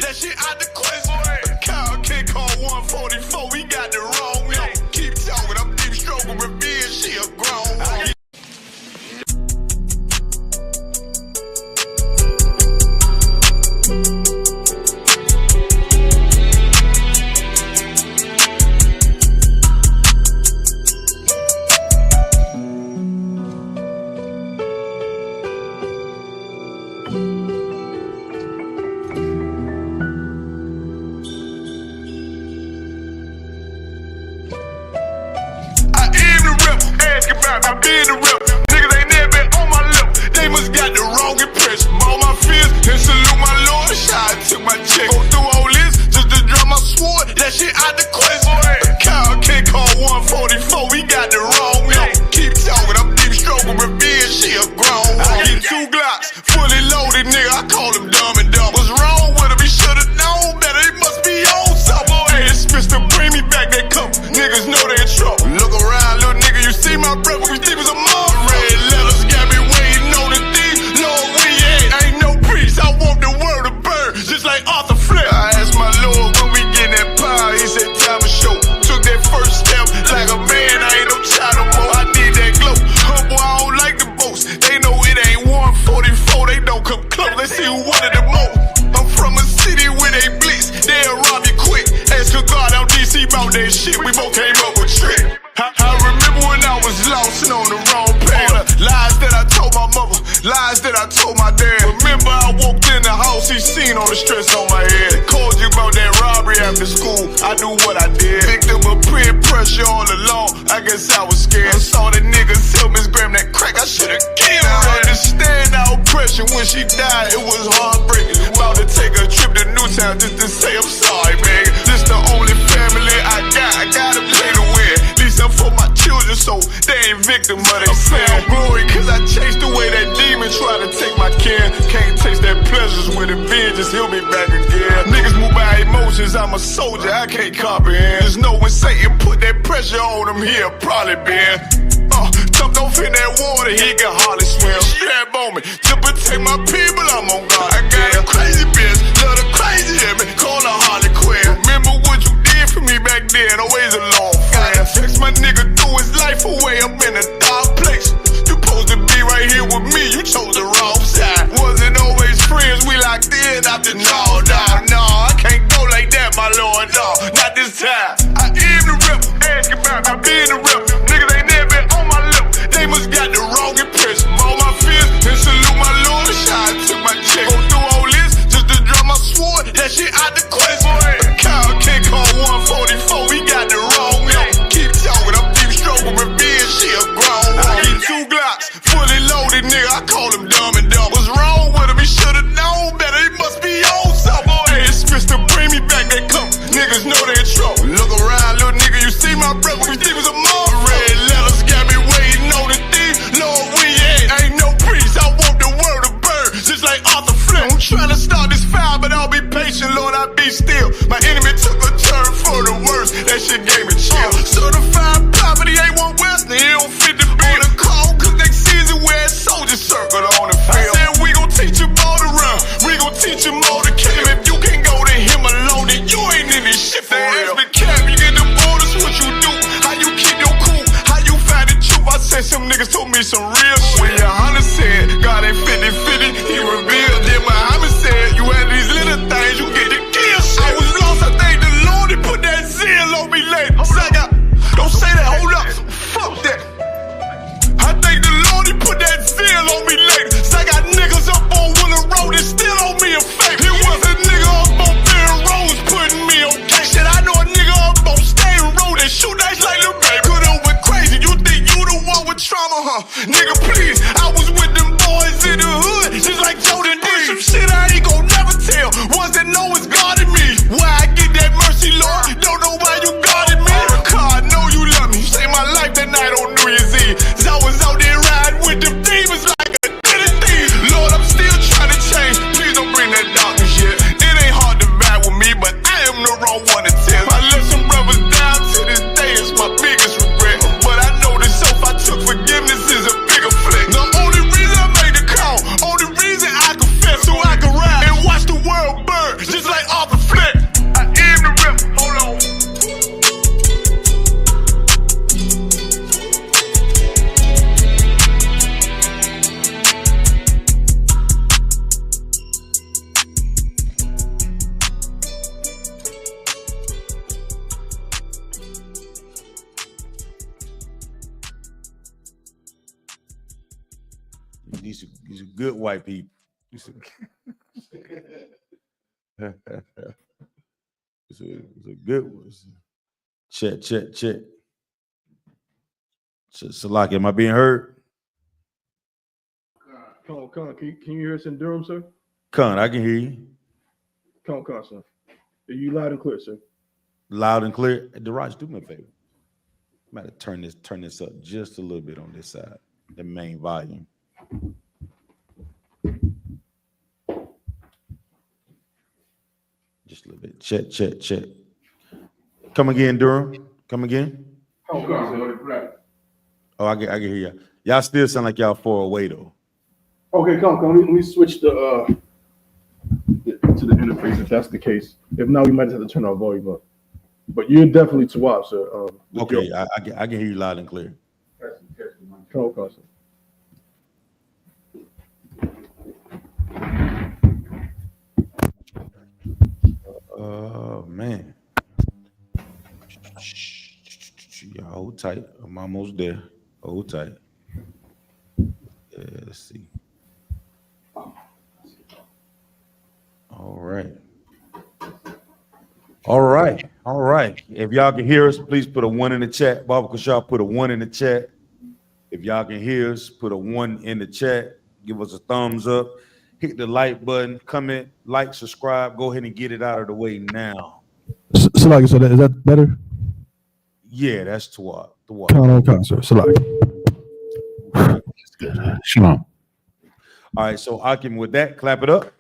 that shit out the question. Kyle can't call 144, we got the wrong number. Keep talking, I'm deep stroking revenge, she a grown woman. I been the rep. Niggas ain't never been on my lip. They must got the wrong impression. All my fears and salute my lord. I took my check. Go through all this just to drop my sword. That shit out the question. Kyle can't call 144. We got the wrong number. Keep talking. I'm deep stroking revenge. She a grown woman. Get 2 Glocks, fully loaded, nigga. I call him dumb and dumb. What's wrong with him? He should've known better. He must be on something. Hey, it's Mr. Bring me back that cup. Niggas know they in trouble. Look around, little nigga. You see my breath. We think was a mom. Red letters got me waiting on the thing. Lord, we ain't no priest. I want the world to burn, just like Arthur Flip. I asked my Lord when we get that power. He said time to show. Took that first step like a man. I ain't no child no more. I need that glow. Humble, I don't like the boast. They know it ain't 144. They don't come close. Let's see who wanted the most. I'm from a city where they blitz. They'll rob you quick. Ask a God out DC about that shit. We both came up with trick. I remember when I was lost and on the wrong path. Lies that I told my mother, lies that I told my dad. Remember I walked in the house, he seen all the stress on my head. Called you about that robbery after school, I knew what I did. Victim of peer pressure all along, I guess I was scared. I saw the nigga sell Miss Graham that crack, I should've killed her. I understand our oppression, when she died it was heartbreaking. About to take a trip to Newtown just to say I'm sorry, man. This the only family I gotta play to win. Up for my children so they ain't victim of they sin. I'm glory cause I chased away that demon, try to take my kin. Can't taste that pleasures with a vengeance, he'll be back again. Niggas move by emotions, I'm a soldier, I can't comprehend. Just know when Satan put that pressure on him, he'll probably bend. Jumped off in that water, he can hardly swim. Strap on me, to protect my people, I'm on God. I got a crazy bitch, love the crazy in me, call her Harley Quinn. Remember what you did for me back then, always a long friend. Text my nigga threw his life away up in a dark place. You supposed to be right here with me, you chose the wrong side. Wasn't always friends, we locked in after no, I can't go like that, my lord, no, not this time. I am the rep, ask about, I been the rep. Niggas ain't never been on my lip, they must got the wrong impression. All my fears and salute my lord, I took my check. Go through all this just to drop my sword, that shit out the question. Kyle can't call 144, we got the wrong number. Keep talking, I'm deep stroking revenge, she a grown woman. I get 2 Glocks, fully loaded, nigga, I call him dumb and dumb. What's wrong with him? He should've known better, he must be on something. Hey, it's Mr. Bring me back that cup, niggas know they in trouble. Look around, little nigga, you see my breath, we think was a mom. Red letters got me waiting on the thing. Lord, we ain't no priest, I want the world to burn, just like Arthur Flip. I'm trying to start this fire, but I'll be patient, Lord, I'll be still. My enemy took a turn for the worse, that shit gave me chill. Certified poverty ain't one Western, he don't fit the bill. On the call, cause next season we're at soldier circle on the field. I said we gon' teach him all to run, we gon' teach him all to kill him. If you can't go to him alone, then you ain't in this shit for real. They ask me, Capt, you get the orders, what you do? How you keep your cool? How you find the truth? I said some niggas told me some real shit. When YAHANNA said, God ain't 50-50, he revealed. Then Muhammad said, you had these little things, you get the kill shit. I was lost, I thank the Lord, he put that zeal on me later. Don't say that, hold up, fuck that. I thank the Lord, he put that zeal on me later. So I got niggas up on Willow Road and still on me a fake. It was a nigga up on Bear Roads putting me on cash. Shit, I know a nigga up on State Road and shoot nice like Lil Baby. Could've went crazy, you think you the one with trauma, huh? Nigga, please, I was with them boys in the hood, just like Jordan did. Some shit I ain't gon' never tell, ones that know it's God in me. Why I get that mercy, Lord, don't know why you guarded me. God, I know you love me, you saved my life that night on New Year's Eve. Cause I was out there riding with them demons like a thief. Lord, I'm still trying to change, please don't bring that darkness yet. It ain't hard to vibe with me, but I am the wrong one to tell. I let some brothers down to this day, it's my biggest regret. But I know this oath I took, forgiveness is a bigger flex. The only reason I made the call, only reason I confess, so I can ride and watch the world burn, just like These are good white people. It's a good one. Check. Salaki, am I being heard? Con, can you hear us in Durham, sir? Con, I can hear you. Con, sir. Are you loud and clear, sir? Loud and clear. Hey, Daraj, do me a favor. I'm about to turn this up just a little bit on this side, the main volume. Just a little bit. Check. Come again, Durham. Come again. Oh, I can hear you. Y'all still sound like y'all far away though. Okay, come. Let me switch to the interface if that's the case. If not, we might just have to turn our volume up. But you're definitely Tawab, sir. Okay, I can hear you loud and clear. Come, sir. Oh man. Y'all hold tight. I'm almost there. Hold tight. Yeah, let's see. All right. If y'all can hear us, please put a 1 in the chat. Baba Kushal, put a 1 in the chat. If y'all can hear us, put a 1 in the chat. Give us a thumbs up. Hit the like button. Comment, like, subscribe. Go ahead and get it out of the way now. Salaki, so is that better? Yeah, that's Tawab. Con, sir. Salaki. Shalom. All right, so Akim, with that, clap it up.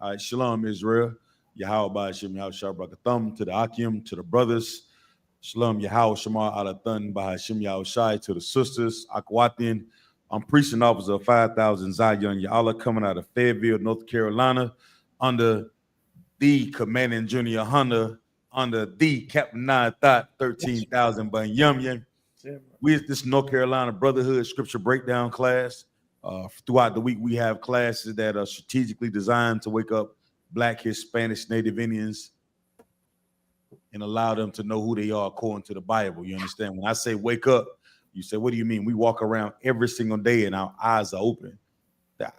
All right, Shalom, Israel. Yahweh Ba'ashem Yahushua Brakathum to the Akim, to the brothers. Shalom, Yahweh Shema Alathan Ba'ashem Yahushai to the sisters. Akwatin. I'm preaching officer of 5,000 Zion Ya'Allah coming out of Fayetteville, North Carolina, under the commanding junior YAHANNA, under the Capt Nayathaq 13,000 Banyamyan. We at this North Carolina Brotherhood Scripture Breakdown class. Throughout the week, we have classes that are strategically designed to wake up Black, Hispanic, Native Indians and allow them to know who they are according to the Bible. You understand? When I say wake up, you say, what do you mean? We walk around every single day and our eyes are open.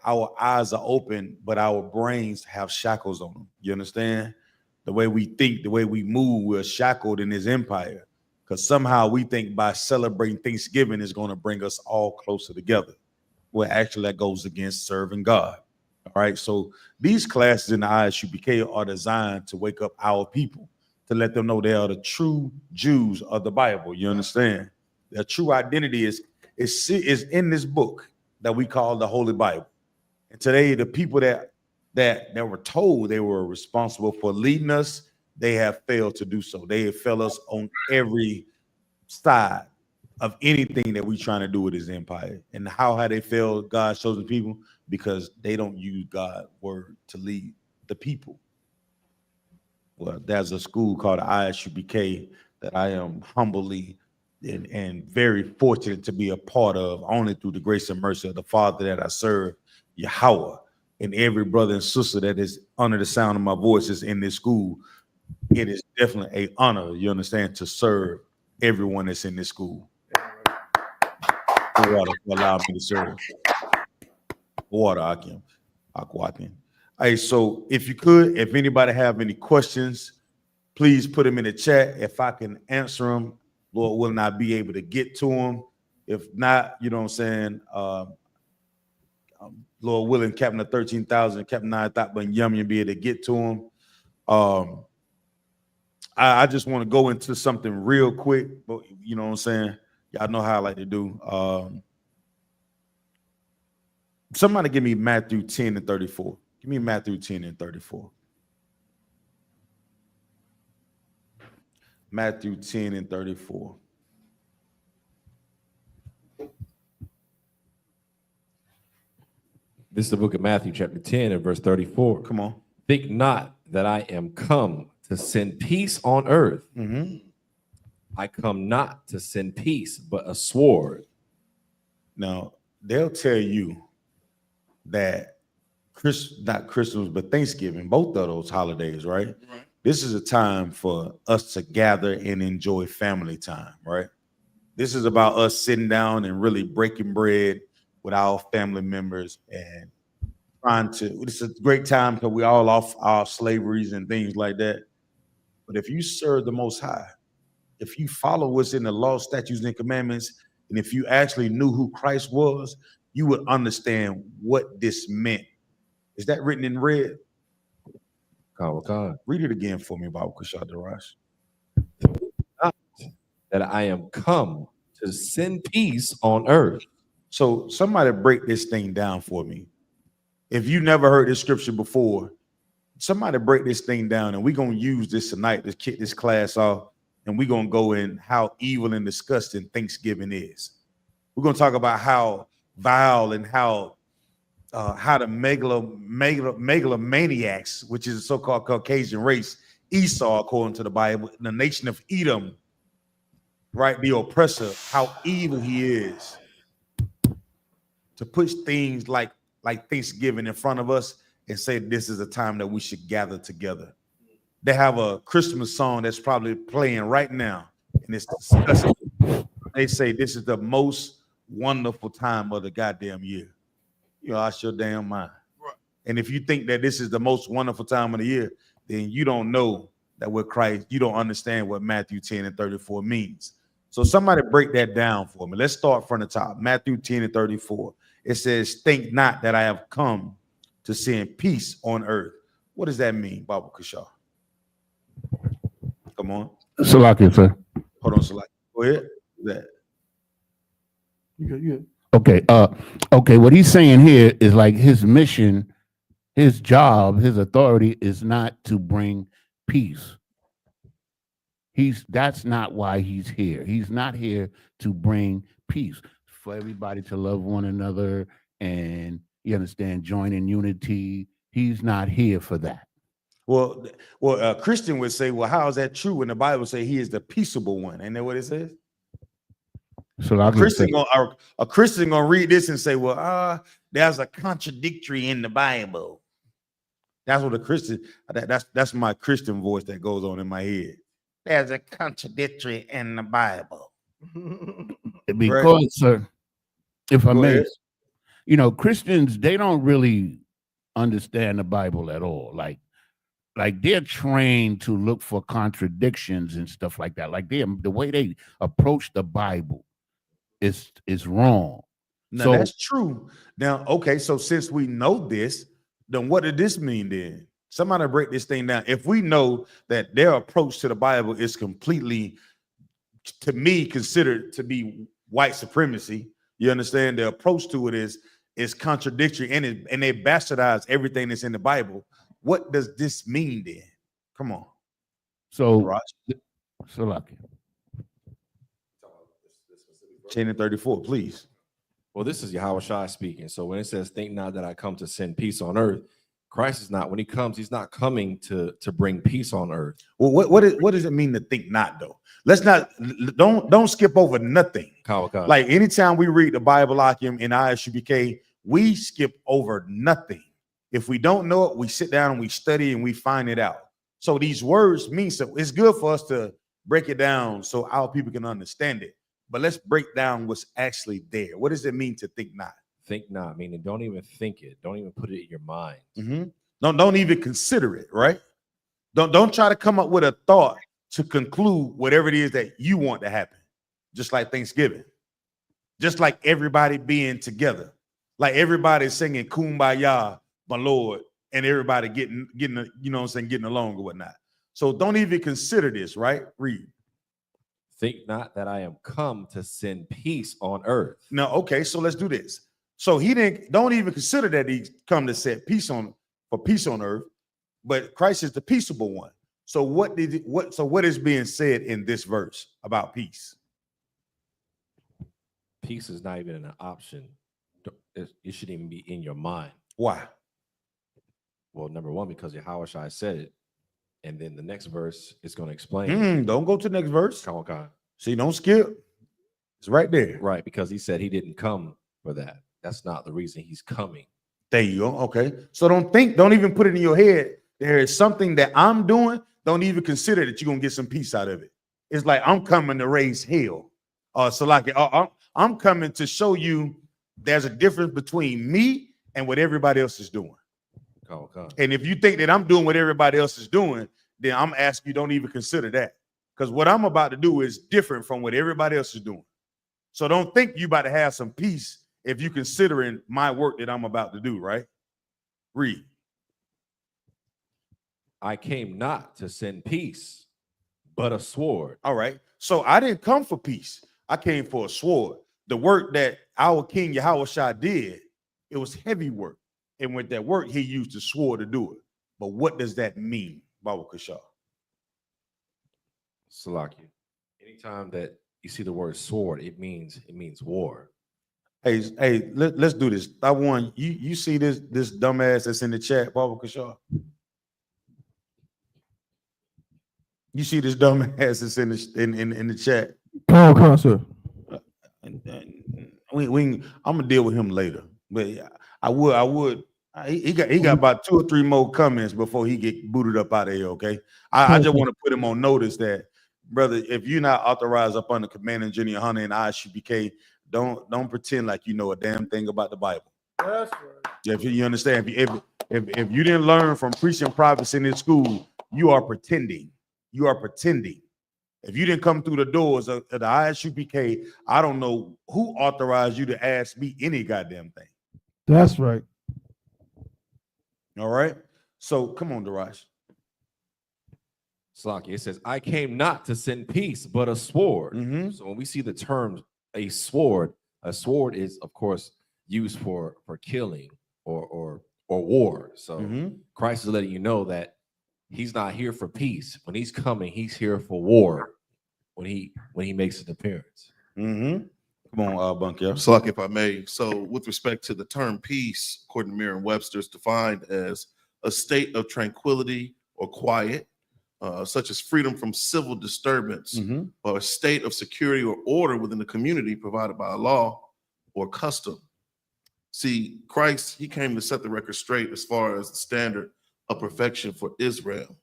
Our eyes are open, but our brains have shackles on them. You understand? The way we think, the way we move, we're shackled in this empire. Because somehow we think by celebrating Thanksgiving is going to bring us all closer together. Well, actually, that goes against serving God. All right. So these classes in the I.S.U.P.K are designed to wake up our people, to let them know they are the true Jews of the Bible. You understand? Their true identity is in this book that we call the Holy Bible. And today, the people that were told they were responsible for leading us, they have failed to do so. They have failed us on every side of anything that we're trying to do with this empire. And how have they failed God's chosen people? Because they don't use God's word to lead the people. Well, there's a school called I.S.U.P.K that I am humbly and very fortunate to be a part of, only through the grace and mercy of the Father that I serve, Yahweh, and every brother and sister that is under the sound of my voice is in this school. It is definitely an honor, you understand, to serve everyone that's in this school. Water allow me to serve. Water, Akwatin. Hey, so if you could, if anybody have any questions, please put them in the chat. If I can answer them, Lord will not be able to get to them. If not, you know what I'm saying, Lord willing, Captain of 13,000, Captain Nayathaq, but Yummy be able to get to them. I just want to go into something real quick, but you know what I'm saying? Y'all know how I like to do. Somebody give me Matthew 10 and 34. Give me Matthew 10 and 34. Matthew 10 and 34. This is the book of Matthew, chapter 10 and verse 34. Come on. Think not that I am come to send peace on earth. I come not to send peace, but a sword. Now, they'll tell you that not Christmas, but Thanksgiving, both of those holidays, right? This is a time for us to gather and enjoy family time, right? This is about us sitting down and really breaking bread with our family members and trying to. It's a great time because we all off our slaveries and things like that. But if you serve the Most High, if you follow what's in the law, statutes, and commandments, and if you actually knew who Christ was, you would understand what this meant. Is that written in red? God. Read it again for me, Baba Kushad Darash. That I am come to send peace on earth. So somebody break this thing down for me. If you never heard this scripture before, somebody break this thing down, and we're going to use this tonight to kick this class off, and we're going to go in how evil and disgusting Thanksgiving is. We're going to talk about how vile and how the megalomaniacs, which is a so-called Caucasian race, Esau, according to the Bible, the nation of Edom, right, the oppressor, how evil he is to push things like Thanksgiving in front of us and say this is a time that we should gather together. They have a Christmas song that's probably playing right now, and it's disgusting. They say this is the most wonderful time of the goddamn year. You lost your damn mind. Right. And if you think that this is the most wonderful time of the year, then you don't know that with Christ, you don't understand what Matthew 10 and 34 means. So somebody break that down for me. Let's start from the top. Matthew 10 and 34. It says, think not that I have come to send peace on earth. What does that mean, Baba Kushar? Come on. Salakia, sir. Hold on, Salakia. Go ahead. That. You Okay. Okay. What he's saying here is like his mission, his job, his authority is not to bring peace. That's not why he's here. He's not here to bring peace, for everybody to love one another and, you understand, join in unity. He's not here for that. Well, a Christian would say, well, how is that true when the Bible say he is the peaceable one? Ain't that what it says? So a Christian gonna read this and say, well, there's a contradictory in the Bible. That's what a Christian, that's my Christian voice that goes on in my head. There's a contradictory in the Bible. Because, right, sir, if I may, Christians, they don't really understand the Bible at all. Like they're trained to look for contradictions and stuff like that. Like the way they approach the Bible is wrong. Now that's true. Now, okay, so since we know this, then what did this mean then? Somebody break this thing down. If we know that their approach to the Bible is completely, to me, considered to be white supremacy, you understand? The approach to it is contradictory, and they bastardize everything that's in the Bible. What does this mean then? Come on. So lucky. 10 and 34, please. Well, this is Yahawashi speaking. So when it says, think not that I come to send peace on earth, Christ is not, when he comes, he's not coming to bring peace on earth. Well, what does it mean to think not, though? Let's not, don't skip over nothing. Like anytime we read the Bible in I.S.U.P.K, we skip over nothing. If we don't know it, we sit down and we study and we find it out. So these words mean so. It's good for us to break it down so our people can understand it. But let's break down what's actually there. What does it mean to think not? Think not, meaning don't even think it. Don't even put it in your mind. Mm-hmm. Don't even consider it, right? Don't try to come up with a thought to conclude whatever it is that you want to happen. Just like Thanksgiving. Just like everybody being together. Like everybody singing Kumbaya, my Lord, and everybody getting getting along or whatnot. So don't even consider this, right? Read. Think not that I am come to send peace on earth. Now, okay, so let's do this. So don't even consider that he come to set peace on earth, but Christ is the peaceable one. So what is being said in this verse about peace? Peace is not even an option. It shouldn't even be in your mind. Why? Well, number one, because Yahawashi said it. And then the next verse is going to explain. Don't go to the next verse. Okay. See, don't skip. It's right there. Right, because he said he didn't come for that. That's not the reason he's coming. There you go. Okay. So don't even put it in your head. There is something that I'm doing. Don't even consider that you're going to get some peace out of it. It's like I'm coming to raise hell. Salaki, I'm coming to show you there's a difference between me and what everybody else is doing. And if you think that I'm doing what everybody else is doing, then I'm asking you don't even consider that. Because what I'm about to do is different from what everybody else is doing. So don't think you about to have some peace if you considering my work that I'm about to do, right? Read. I came not to send peace, but a sword. All right. So I didn't come for peace. I came for a sword. The work that our King Yahawashi did, it was heavy work. And with that work, he used the sword to do it. But what does that mean, Baba Kasha? Salaki. Anytime that you see the word sword, it means war. Hey, let's do this. I want you see this dumbass that's in the chat, Baba Kasha? You see this dumbass that's in the chat? Come on, sir. I'm gonna deal with him later, but I would. He got about 2 or 3 more comments before he get booted up out of here. Okay, I just want to put him on notice that, brother, if you're not authorized up under Commander General YAHANNA and I.S.U.P.K, don't pretend like you know a damn thing about the Bible. That's right. If you understand, if you didn't learn from preaching prophets in this school, you are pretending. You are pretending. If you didn't come through the doors of the I.S.U.P.K, I don't know who authorized you to ask me any goddamn thing. That's right. All right. So come on, Daraj. Salaki, it says, I came not to send peace, but a sword. Mm-hmm. So when we see the term a sword is, of course, used for killing or war. So Christ is letting you know that he's not here for peace. When he's coming, he's here for war. When he makes an appearance. Come on, Bunker. Salaki, if I may. So with respect to the term peace, according to Merriam-Webster, is defined as a state of tranquility or quiet, such as freedom from civil disturbance, or a state of security or order within the community provided by a law or custom. See, Christ, he came to set the record straight as far as the standard of perfection for Israel.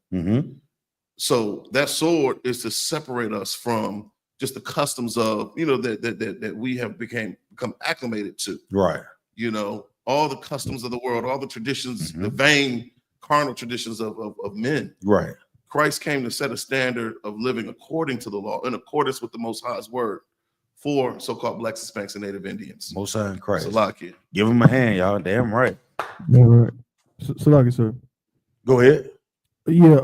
So that sword is to separate us from just the customs of, that we have become acclimated to. Right. All the customs of the world, all the traditions, the vain carnal traditions of men. Right. Christ came to set a standard of living according to the law, in accordance with the Most High's word for so-called Blacks, Hispanics, and Native Indians. Most High in Christ. Salaki. Give him a hand, y'all. Damn right. All right. Salaki, sir. Go ahead. Yeah,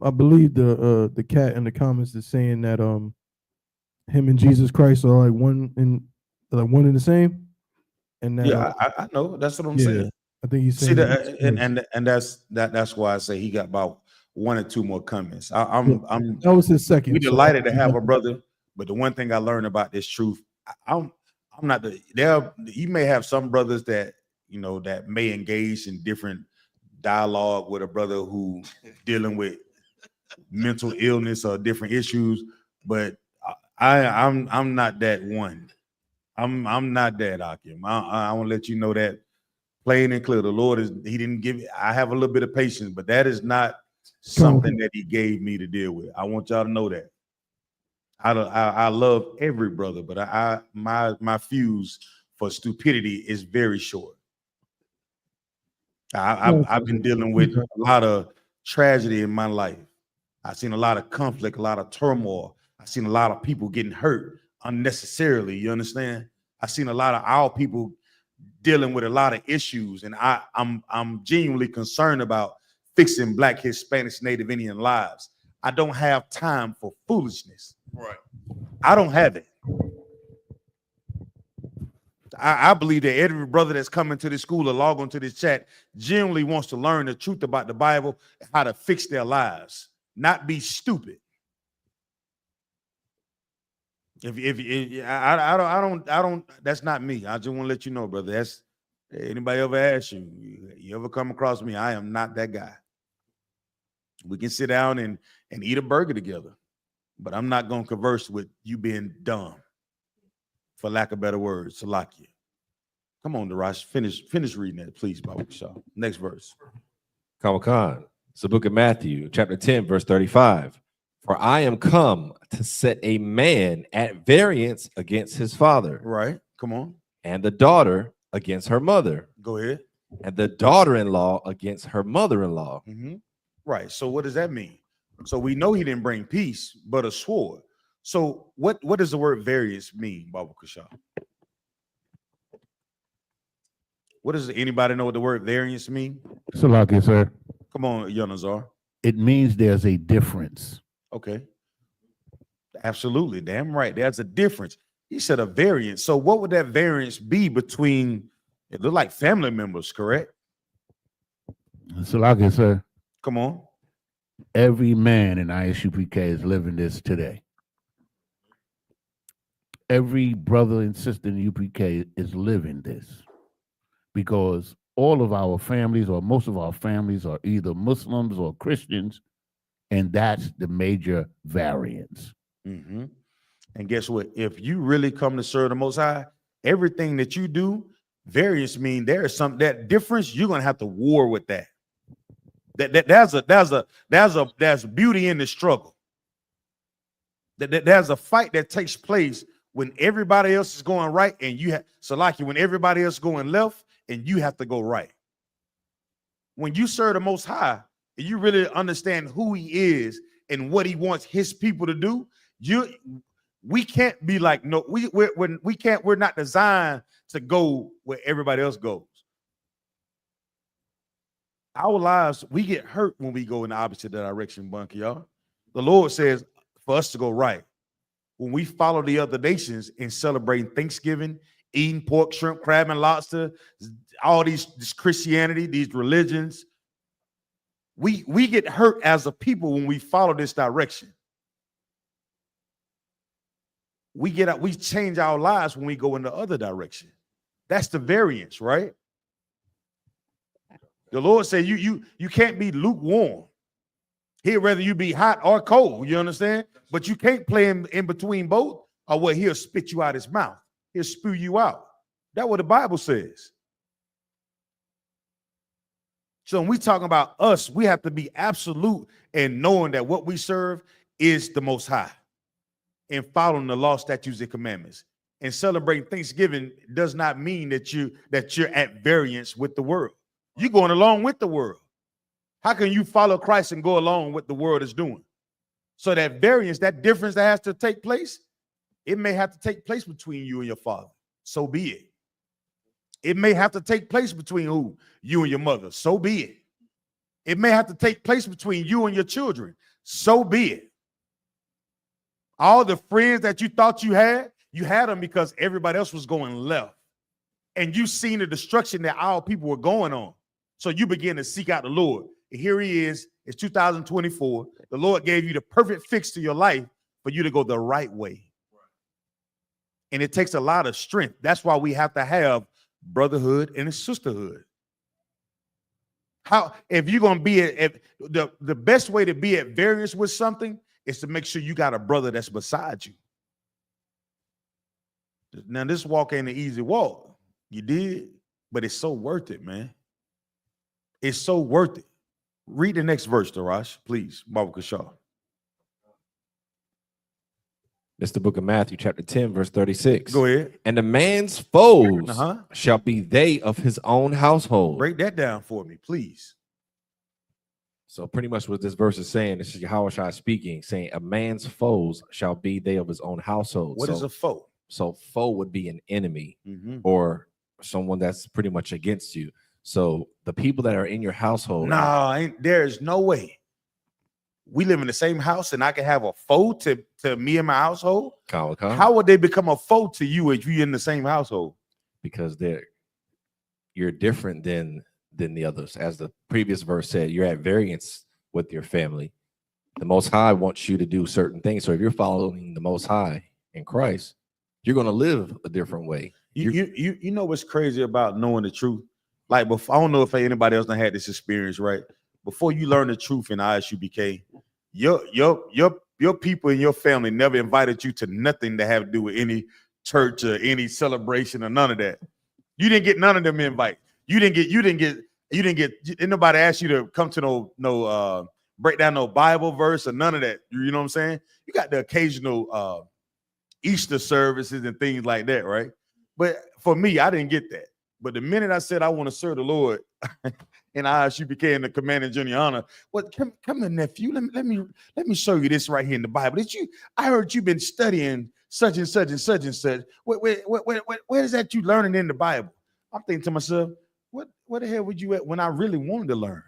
I believe the cat in the comments is saying that him and Jesus Christ are like one in the same. And that, I know. That's what I'm saying. I think he's saying and that's why I say he got about 1 or 2 more comments. That was his second. We delighted to have a brother, but the one thing I learned about this truth, I'm not you may have some brothers that that may engage in different dialogue with a brother who dealing with mental illness or different issues, but I'm not that one. I'm not that, Akim. I want to let you know that plain and clear. The Lord he didn't give I have a little bit of patience, but that is not something that he gave me to deal with. I want y'all to know that. I love every brother, but my fuse for stupidity is very short. I've been dealing with a lot of tragedy in my life. I've seen a lot of conflict, a lot of turmoil. I've seen a lot of people getting hurt unnecessarily. You understand? I've seen a lot of our people dealing with a lot of issues, and I'm genuinely concerned about fixing Black, Hispanics, Native Indian lives. I don't have time for foolishness. Right. I don't have it. I believe that every brother that's coming to this school or log on to this chat genuinely wants to learn the truth about the Bible, how to fix their lives, not be stupid. I don't. That's not me. I just want to let you know, brother. That's anybody ever ask you ever come across me? I am not that guy. We can sit down and eat a burger together, but I'm not going to converse with you being dumb, for lack of better words. Salakia. Come on, Darash. Finish reading that, please, Baba Shaw. Next verse. Khan. It's the book of Matthew, chapter 10, verse 35. For I am come to set a man at variance against his father. Right. Come on. And the daughter against her mother. Go ahead. And the daughter-in-law against her mother-in-law. Mm-hmm. Right. So what does that mean? So we know he didn't bring peace, but a sword. So what does the word variance mean, Baba Kasha? What does anybody know what the word variance mean? Salaki, sir. Come on, Yonazar. It means there's a difference. Okay. Absolutely. Damn right. There's a difference. He said a variance. So what would that variance be between, it looked like family members, correct? Salaki, sir. Come on. Every man in I.S.U.P.K is living this today. Every brother and sister in UPK is living this because all of our families or most of our families are either Muslims or Christians, and that's the major variance. Mm-hmm. And guess what? If you really come to serve the Most High, everything that you do, variance mean there is some that difference. You're gonna have to war with that. There's beauty in the struggle. There's a fight that takes place when everybody else is going right, and you have when everybody else is going left, and you have to go right. When you serve the Most High, and you really understand who He is and what He wants His people to do, we can't be like we're not designed to go where everybody else goes. Our lives, we get hurt when we go in the opposite direction, Bunky, y'all. The Lord says for us to go right. When we follow the other nations in celebrating Thanksgiving, eating pork, shrimp, crab, and lobster, all this Christianity, these religions, we get hurt as a people when we follow this direction. We change our lives when we go in the other direction. That's the variance, right? The Lord said you can't be lukewarm. He'd rather you be hot or cold, you understand? But you can't play in between both, or what He'll spit you out His mouth. He'll spew you out. That's what the Bible says. So when we talking about us, we have to be absolute in knowing that what we serve is the Most High and following the law, statutes, and commandments. And celebrating Thanksgiving does not mean that you're at variance with the world. You're going along with the world. How can you follow Christ and go along with the world is doing? So that variance, that difference that has to take place, it may have to take place between you and your father. So be it. It may have to take place between who? You and your mother. So be it. It may have to take place between you and your children. So be it. All the friends that you thought you had them because everybody else was going left. And you seen the destruction that our people were going on. So you begin to seek out the Lord. And here He is. It's 2024. The Lord gave you the perfect fix to your life for you to go the right way. And it takes a lot of strength. That's why we have to have brotherhood and sisterhood. If you're going to be the best way to be at variance with something is to make sure you got a brother that's beside you. Now, this walk ain't an easy walk. You did, but it's so worth it, man. It's so worth it. Read the next verse, Darash, please, Baba Kashaw. It's the book of Matthew, chapter 10, verse 36. Go ahead. And the man's foes shall be they of his own household. Break that down for me, please. So pretty much what this verse is saying, this is Yahawashi speaking, saying a man's foes shall be they of his own household. What is a foe? So foe would be an enemy or someone that's pretty much against you. So the people that are in your household. No, there's no way. We live in the same house and I can have a foe to me and my household. How would they become a foe to you if you're in the same household? Because you're different than the others. As the previous verse said, you're at variance with your family. The Most High wants you to do certain things. So if you're following the Most High in Christ, you're going to live a different way. You know what's crazy about knowing the truth? Like, before, I don't know if anybody else done had this experience, right? Before you learn the truth in I.S.U.P.K, your people and your family never invited you to nothing to have to do with any church or any celebration or none of that. You didn't get none of them invites. You didn't get. Nobody asked you to come to no break down no Bible verse or none of that. You know what I'm saying? You got the occasional Easter services and things like that, right? But for me, I didn't get that. But the minute I said I want to serve the Lord and I.S.U.P.K in the command and journey honor, well, come here, nephew. Let me show you this right here in the Bible. I heard you've been studying such and such and such and such. Where is that you learning in the Bible? I'm thinking to myself, where the hell would you at when I really wanted to learn?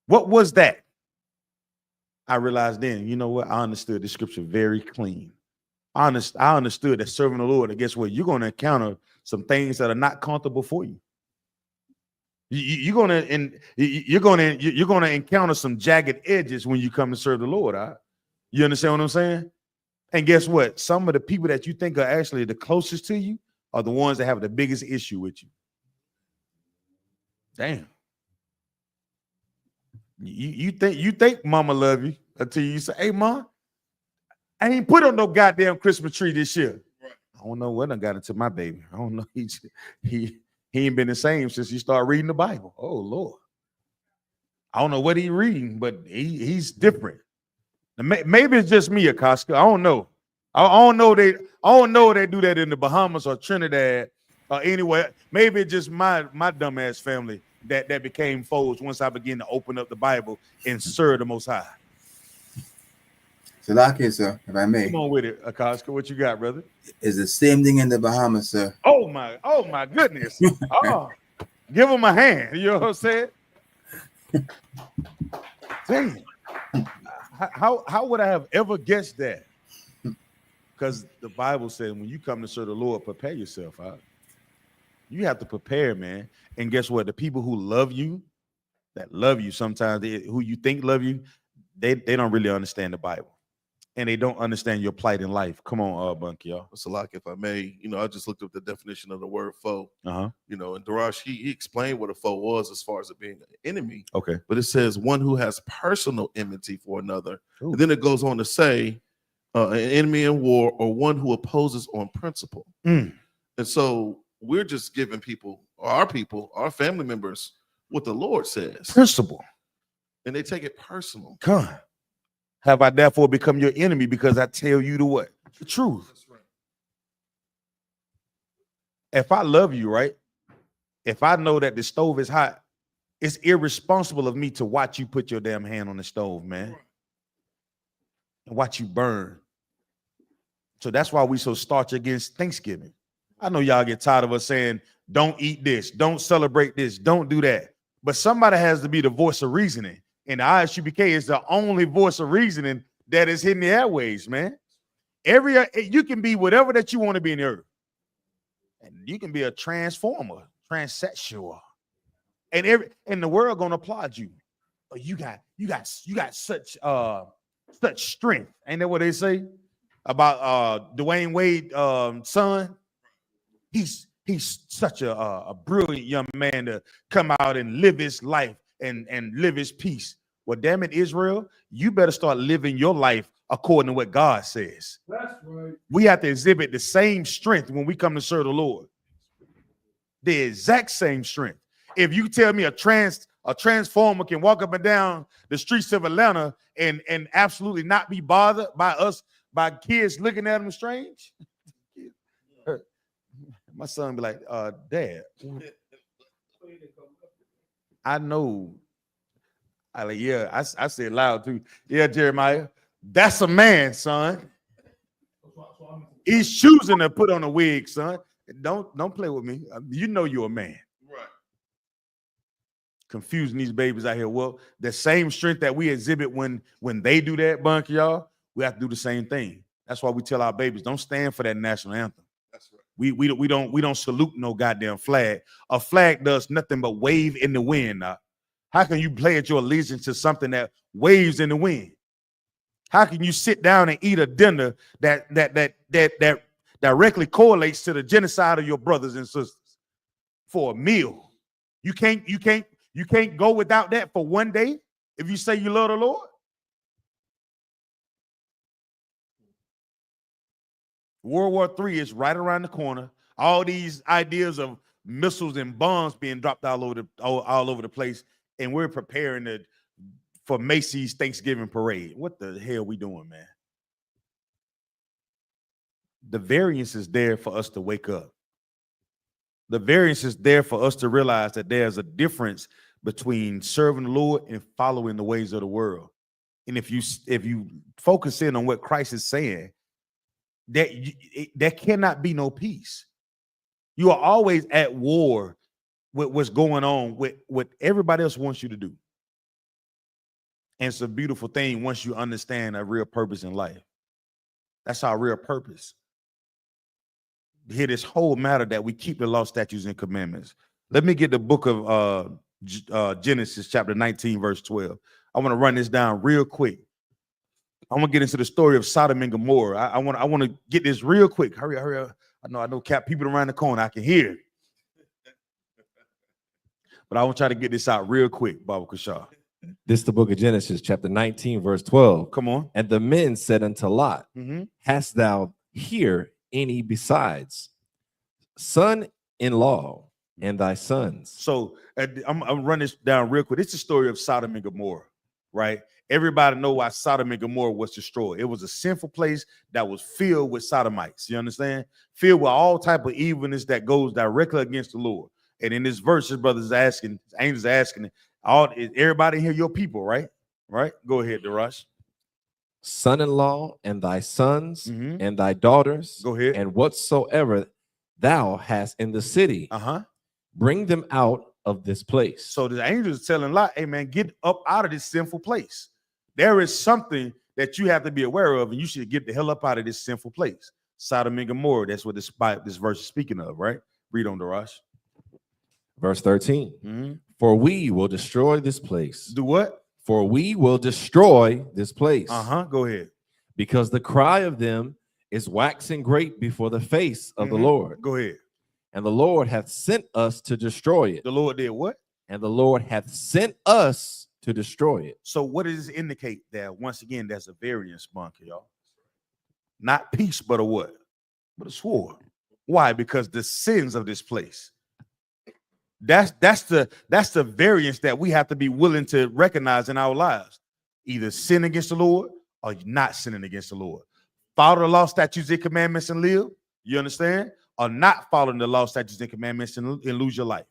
What was that? I realized then, you know what? I understood the scripture very clean. I understood that serving the Lord, and guess what? You're going to encounter some things that are not comfortable for you. You're going to encounter some jagged edges when you come to serve the Lord. You understand what I'm saying? And guess what? Some of the people that you think are actually the closest to you are the ones that have the biggest issue with you. Damn. You think mama love you until you say, hey, mom, I ain't put on no goddamn Christmas tree this year. Right. I don't know what I got into my baby. I don't know. He ain't been the same since he started reading the Bible. Oh, Lord. I don't know what he's reading, but he's different. Maybe it's just me, Acosta. I don't know. I don't know they do that in the Bahamas or Trinidad or anywhere. Maybe it's just my dumbass family that became foes once I began to open up the Bible and serve the Most High. Salaki, sir, if I may. Come on with it, Acosta. What you got, brother? It's the same thing in the Bahamas, sir. Oh my goodness. Oh, give him a hand. You know what I'm saying? Damn. How would I have ever guessed that? Because the Bible said when you come to serve the Lord, prepare yourself. You have to prepare, man. And guess what? The people who love you, that love you sometimes, who you think love you, they don't really understand the Bible. And they don't understand your plight in life. Come on, Bunky, y'all. Salaki, if I may, I just looked up the definition of the word foe. Uh-huh. And Darash, he explained what a foe was as far as it being an enemy. Okay. But it says one who has personal enmity for another. And then it goes on to say an enemy in war or one who opposes on principle. And so we're just giving our family members, what the Lord says. Principle. And they take it personal. Come on. Have I therefore become your enemy because I tell you the what? The truth. That's right. If I love you, right? If I know that the stove is hot, it's irresponsible of me to watch you put your damn hand on the stove, man. And watch you burn. So that's why we so starch against Thanksgiving. I know y'all get tired of us saying, don't eat this, don't celebrate this, don't do that. But somebody has to be the voice of reasoning. And the I.S.U.P.K is the only voice of reasoning that is hitting the airways, man. You can be whatever that you want to be in the earth. And you can be a transformer, transsexual. And the world gonna applaud you. But you got such strength. Ain't that what they say about Dwayne Wade's son? He's such a brilliant young man to come out and live his life and live his peace. Well, damn it, Israel, you better start living your life according to what God says. That's right. We have to exhibit the same strength when we come to serve the Lord. The exact same strength. If you tell me a transformer can walk up and down the streets of Atlanta and absolutely not be bothered by kids looking at him strange, my son be like, Dad, I know. I said loud too. Yeah, Jeremiah, that's a man, son. He's choosing to put on a wig, son. Don't play with me. You know you're a man. Right. Confusing these babies out here. Well, the same strength that we exhibit when they do that, Bunky, y'all, we have to do the same thing. That's why we tell our babies, don't stand for that national anthem. That's right. We don't salute no goddamn flag. A flag does nothing but wave in the wind. How can you pledge your allegiance to something that waves in the wind? How can you sit down and eat a dinner that directly correlates to the genocide of your brothers and sisters for a meal? You can't go without that for one day if you say you love the Lord. World War III is right around the corner. All these ideas of missiles and bombs being dropped all over the place, and we're preparing to for Macy's Thanksgiving parade. What the hell we doing, man? The variance is there for us to wake up. The variance is there for us to realize that there's a difference between serving the Lord and following the ways of the world. And if you focus in on what Christ is saying, there cannot be no peace. You are always at war with what's going on with what everybody else wants you to do. And it's a beautiful thing once you understand a real purpose in life. That's our real purpose. Here, this whole matter that we keep the law, statutes, and commandments. Let me get the book of Genesis chapter 19, verse 12. I want to run this down real quick. I want to get into the story of Sodom and Gomorrah. I want to get this real quick. Hurry up. I know Capt, people around the corner. I can hear. But I want to try to get this out real quick, Baba Kushar. This is the book of Genesis, chapter 19, verse 12. Come on. And the men said unto Lot, Mm-hmm. Hast thou here any besides son-in-law and thy sons? So I'm run this down real quick. It's the story of Sodom and Gomorrah, right? Everybody know why Sodom and Gomorrah was destroyed. It was a sinful place that was filled with sodomites. You understand? Filled with all type of evilness that goes directly against the Lord. And in this verse, his brothers asking, angels asking, everybody here your people, right? Right? Go ahead, Darash. Son-in-law and thy sons Mhm. and thy daughters. Go ahead. And whatsoever thou hast in the city, bring them out of this place. So the angels are telling Lot, hey man, get up out of this sinful place. There is something that you have to be aware of, and you should get the hell up out of this sinful place. Sodom and Gomorrah, that's what this verse is speaking of, right? Read on, Darash. Verse 13. Mm-hmm. For we will destroy this place. Do what? For we will destroy this place. Go ahead. Because the cry of them is waxing great before the face of the Lord. Go ahead. And the Lord hath sent us to destroy it. The Lord did what? And the Lord hath sent us to destroy it. So what does this indicate? That once again, there's a variance, bunker, y'all. Not peace, but a what? But a sword. Why? Because the sins of this place. That's the variance that we have to be willing to recognize in our lives. Either sin against the Lord or not sinning against the Lord. Follow the law, statutes, and commandments and live. You understand? Or not following the law, statutes, and commandments and lose your life.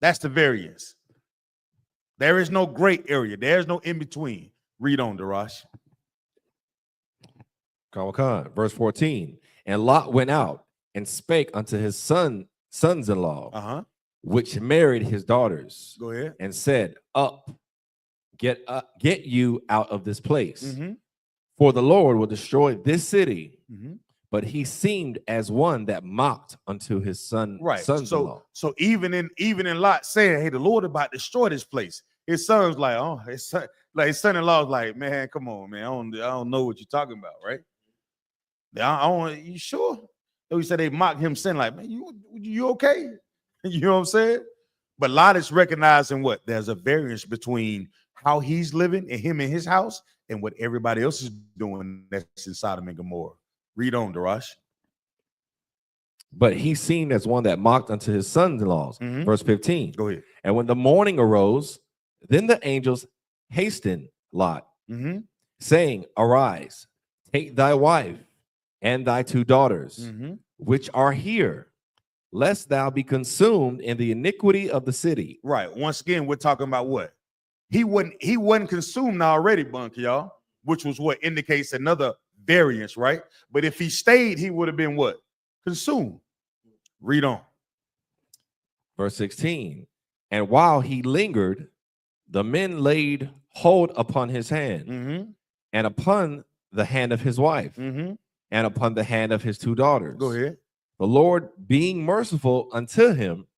That's the variance. There is no gray area. There's no in between. Read on, Darash. Verse 14. And Lot went out and spake unto his sons-in-law, which married his daughters. Go ahead. And said, get you out of this place. For the Lord will destroy this city. But he seemed as one that mocked unto his sons-in-law. So even in Lot saying, hey, the Lord about to destroy this place. His son's like, oh, his son-in-law is like, man, come on, man. I don't know what you're talking about, right? You sure? So he said they mocked him, saying, like, man, you okay? You know what I'm saying? But Lot is recognizing what? There's a variance between how he's living and him in his house and what everybody else is doing that's in Sodom and Gomorrah. Read on, Darash. But he seemed as one that mocked unto his sons-in-laws. Verse 15. Go ahead. And when the morning arose, then the angels hastened Lot, saying, Arise, take thy wife and thy two daughters, which are here, lest thou be consumed in the iniquity of the city. Right. Once again, we're talking about what? He wasn't consumed already, bunk, y'all, which was what indicates another variance, right? But if he stayed, he would have been what? Consumed. Read on. Verse 16. And while he lingered, the men laid hold upon his hand, and upon the hand of his wife, and upon the hand of his two daughters. Go ahead. The Lord being merciful unto him,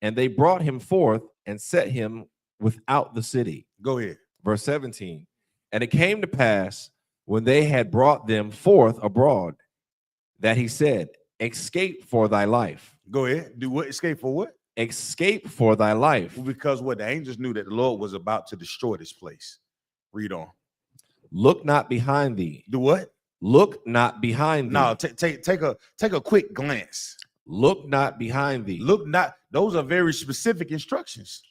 and they brought him forth and set him without the city. Go ahead. Verse 17. And it came to pass, when they had brought them forth abroad, that he said, Escape for thy life. Go ahead. Do what? Escape for what? Escape for thy life. Because what? The angels knew that the Lord was about to destroy this place. Read on. Look not behind thee. Do what? Look not behind thee. No, take a quick glance. Look not behind thee. Look not. Those are very specific instructions.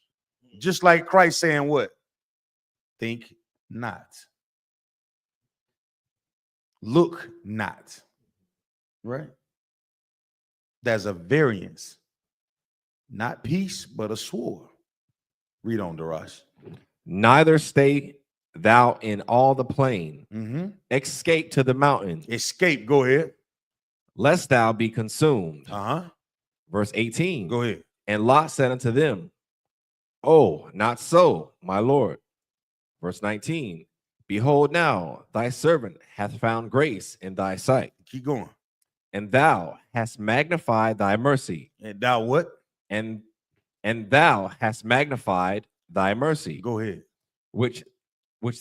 Just like Christ saying what? Think not. Look not. Right? There's a variance. Not peace, but a sword. Read on, Darash. Neither stay thou in all the plain. Escape to the mountain. Escape. Go ahead. Lest thou be consumed. Verse 18. Go ahead. And Lot said unto them, Oh, not so, my Lord. Verse 19. Behold, now thy servant hath found grace in thy sight. Keep going. And thou hast magnified thy mercy. And thou what? And thou hast magnified thy mercy. Go ahead. Which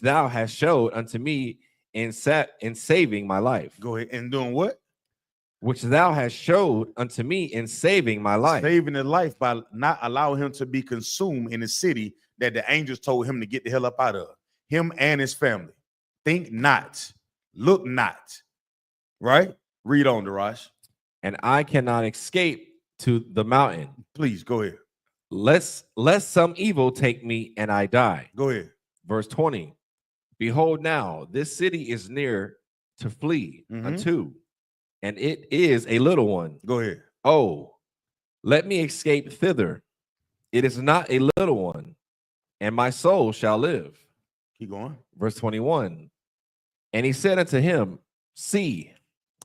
thou hast showed unto me in saving my life. Go ahead. And doing what? Which thou hast showed unto me in saving my life. Saving his life by not allowing him to be consumed in the city that the angels told him to get the hell up out of. Him and his family. Think not. Look not. Right? Read on, Darash. And I cannot escape to the mountain. Please, go ahead. Lest some evil take me and I die. Go ahead. Verse 20. Behold, now this city is near to flee unto, and it is a little one. Go ahead. Oh, let me escape thither. It is not a little one, and my soul shall live. Keep going. Verse 21. And he said unto him, See,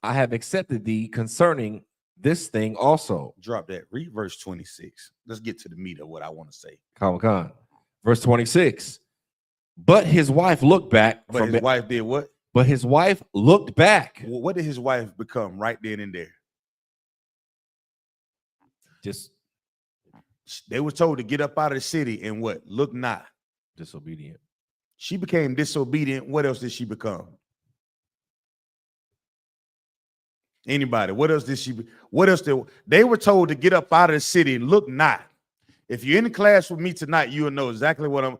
I have accepted thee concerning this thing also. Drop that. Read verse 26. Let's get to the meat of what I want to say. Come. Verse 26. But his wife looked back. But his wife did what? But his wife looked back. What did his wife become right then and there? They were told to get up out of the city and what? Look not. Disobedient. She became disobedient. What else did she become? Anybody? What else did she? What else did they were told to get up out of the city and look not? If you're in the class with me tonight, you'll know exactly what I'm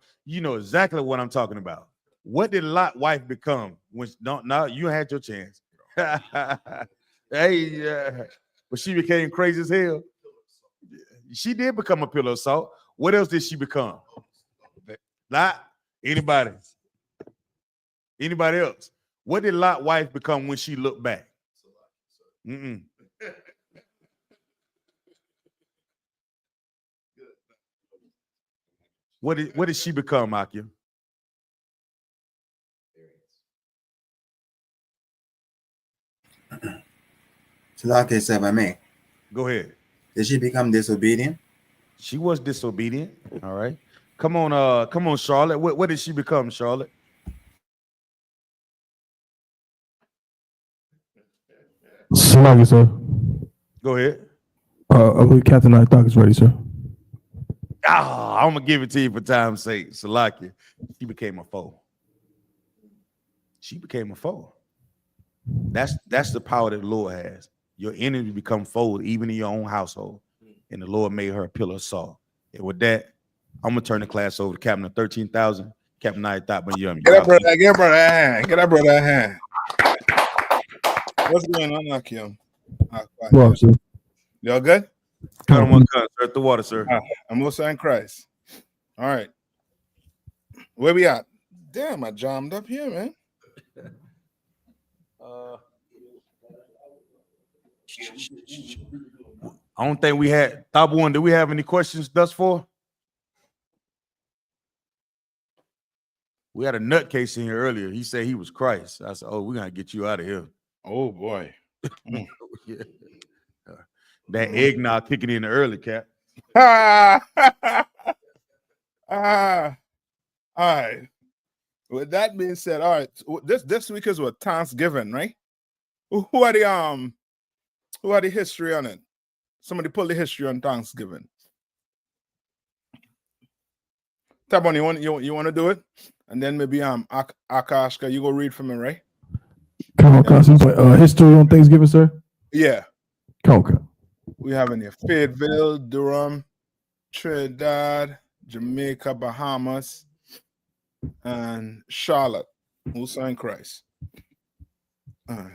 talking about. What did Lot's wife become? Now you had your chance. Hey, but she became crazy as hell. She did become a pillar of salt. What else did she become? Lot. Anybody? Anybody else? What did Lot's wife become when she looked back? What did she become, Akim? Salaki, sir, if I may. Go ahead. Did she become disobedient? She was disobedient. All right. Come on, Charlotte. What did she become, Charlotte? Salaki, sir. Go ahead. I believe Captain Nayathaq is ready, sir. I'm gonna give it to you for time's sake. Salaki. She became a foe. She became a foe. That's the power that the Lord has. Your enemy become foes even in your own household. And the Lord made her a pillar of salt. And with that, I'm gonna turn the class over to Captain of 13,000, Captain Nayathaq Ben Yum. Get that brother a hand. Get that brother a hand. What's going on, Akim? Well, sir. Y'all good? Come on, sir. At the water, sir. I'm also in Christ. All right. Where we at? Damn, I jammed up here, man. I don't think we had Tabuan. Do we have any questions thus far? We had a nutcase in here earlier. He said he was Christ. I said, "Oh, we're gonna get you out of here." Oh boy. Yeah. That eggnog kicking in early, Cap. All right. With that being said, all right. This week is what Thanksgiving, right? Who are the history on it? Somebody pull the history on Thanksgiving. Tabon, you want to do it? And then maybe Akashka, you go read for me, right? History on Thanksgiving, sir? Yeah. Okay. We have in here Fayetteville, Durham, Trinidad, Jamaica, Bahamas, and Charlotte, also in Christ. All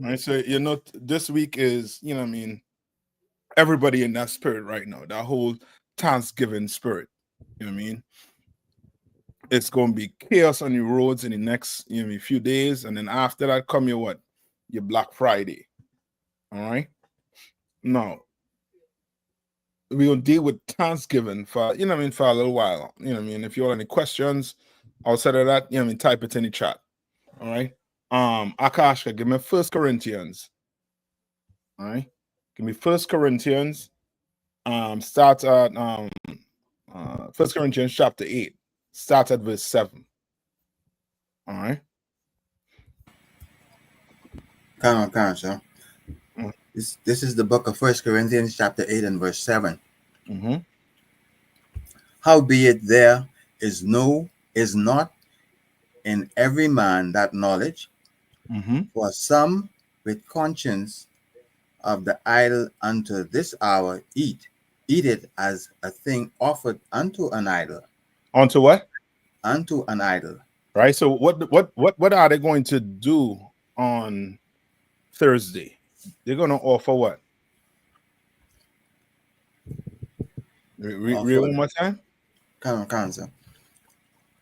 right, so this week is, everybody in that spirit right now, that whole Thanksgiving spirit. You know what I mean? It's going to be chaos on the roads in the next few days, and then after that come your what? Your Black Friday. All right. Now we're gonna deal with Thanksgiving for for a little while. If you have any questions outside of that, type it in the chat. All right. Akashka, give me 1 Corinthians. All right. Give me 1 Corinthians. Start at 1 Corinthians chapter 8. Start at verse 7. All right. Come on, sir. This is the book of 1 Corinthians chapter 8 and verse 7. Mm-hmm. Howbeit there is not in every man that knowledge, for some with conscience of the idol unto this hour eat it as a thing offered unto an idol. Unto what? Unto an idol. Right. So what are they going to do on Thursday? They're going to offer what? Read one more time. Come on, sir.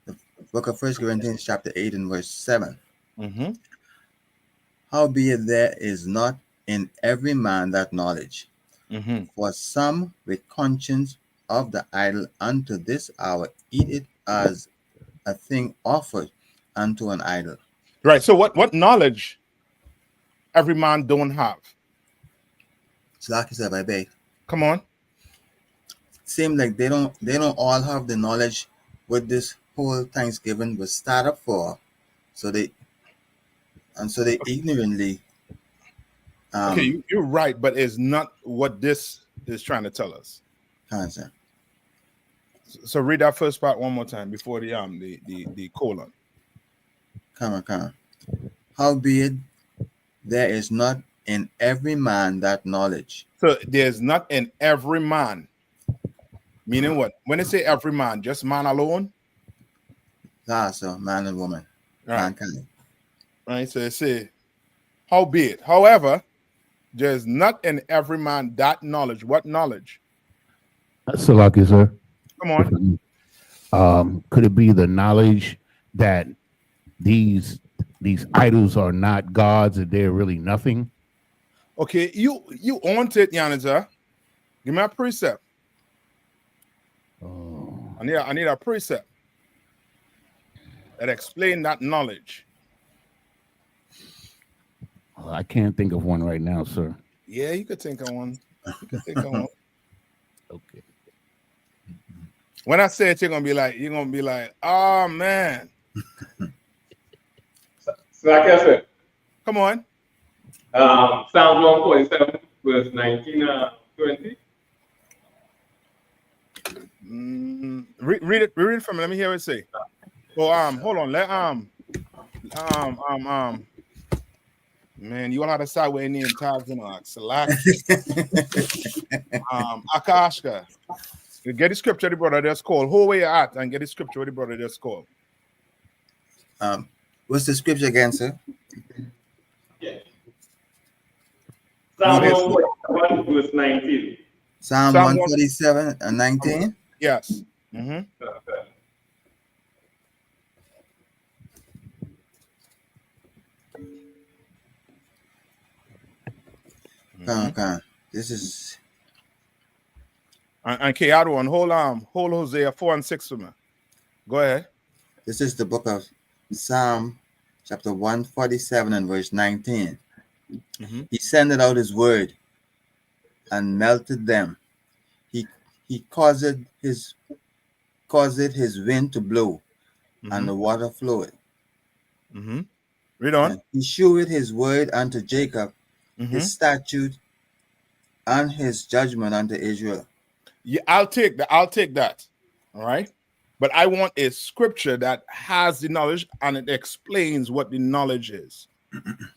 The book of 1 Corinthians chapter 8 and verse 7. Mm-hmm. Howbeit there is not in every man that knowledge, for some with conscience of the idol unto this hour eat it as a thing offered unto an idol. Right. So what knowledge every man don't have? So like you said, I beg. Come on. Seem like they don't all have the knowledge what this whole Thanksgiving was start up for. So they ignorantly. Okay, you're right, but it's not what this is trying to tell us. Answer. So read that first part one more time before the colon. Come on. Howbeit there is not in every man that knowledge. So there's not in every man. Meaning what? When they say every man, just man alone? So man and woman. Right. Mankind. Right. So they say, howbeit. However, there's not in every man that knowledge. What knowledge? That's so lucky, sir. Come on. Could it be the knowledge that these idols are not gods, that they're really nothing? Okay, you want it, Yanaza. Give me a precept. Oh. I need a precept that explain that knowledge. I can't think of one right now, sir. Yeah, you could think of one. Okay. When I say it, you're gonna be like, oh man. So like I said, come on. Psalm 147, verse 19 20. Read it from me. Let me hear what it say. Oh, hold on. Let man, you all have to start with any tags and select. Akashka. Get the scripture the brother just called. Hold where you're at and get the scripture the brother just called. What's the scripture again, sir? Yeah. Psalm 147, verse 19. Psalm 147 and 19? Yes. Okay. This is and Keadu, hold Hosea 4 and 6 for me. Go ahead. This is the book of Psalm chapter 147 and verse 19. He sendeth out his word and melted them. He caused his wind to blow and the water flowed. Read on. And he shewed his word unto Jacob, his statute and his judgment unto Israel. Yeah, I'll take that. All right. But I want a scripture that has the knowledge and it explains what the knowledge is.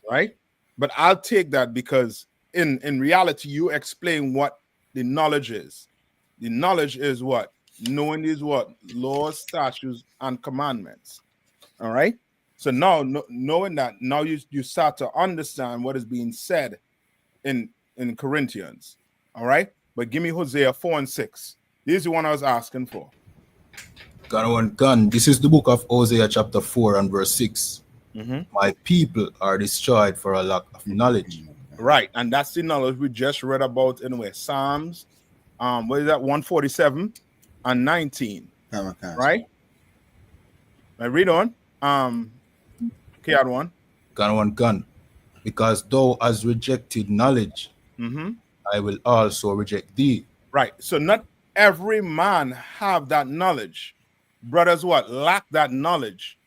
Right? But I'll take that because in reality, you explain what the knowledge is. The knowledge is what? Knowing these what? Laws, statutes, and commandments. All right. So now, knowing that, now you start to understand what is being said in Corinthians. All right. But give me Hosea 4 and 6. This is the one I was asking for. Gun. This is the book of Hosea chapter 4 and verse 6. My people are destroyed for a lack of knowledge. Right, and that's the knowledge we just read about anyway. Psalms, what is that? 147 and 19. Right? I read on. K1. Gun. Because thou hast rejected knowledge, I will also reject thee. Right. So not every man have that knowledge. Brothers, what? Lack that knowledge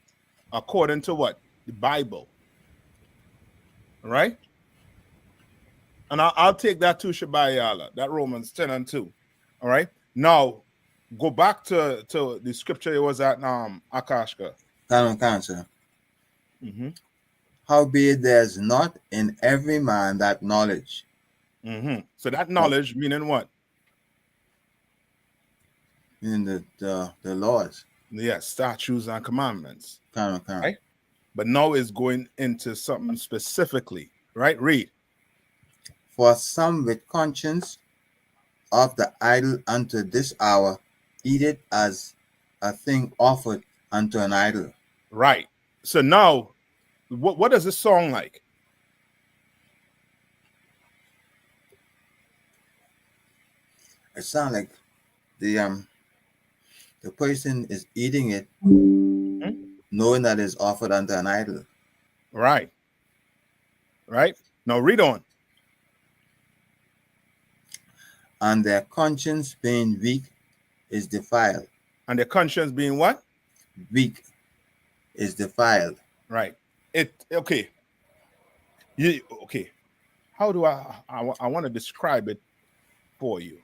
according to what? The Bible. Right? And I'll take that too, Shabayala, that Romans 10 and 2. All right. Now, go back to the scripture it was at Akashka. Sir. Howbeit there's not in every man that knowledge. So that knowledge meaning what? Meaning the laws. Yes, statutes and commandments. Right? But now it's going into something specifically. Right? Read. For some with conscience of the idol unto this hour eat it as a thing offered unto an idol. Right. So now, what does this song like? It sounds like the person is eating it, knowing that it's offered unto an idol. Right. Right. Now read on. And their conscience being weak is defiled. And their conscience being what? Weak is defiled. Right. Okay. Okay. How do I want to describe it for you?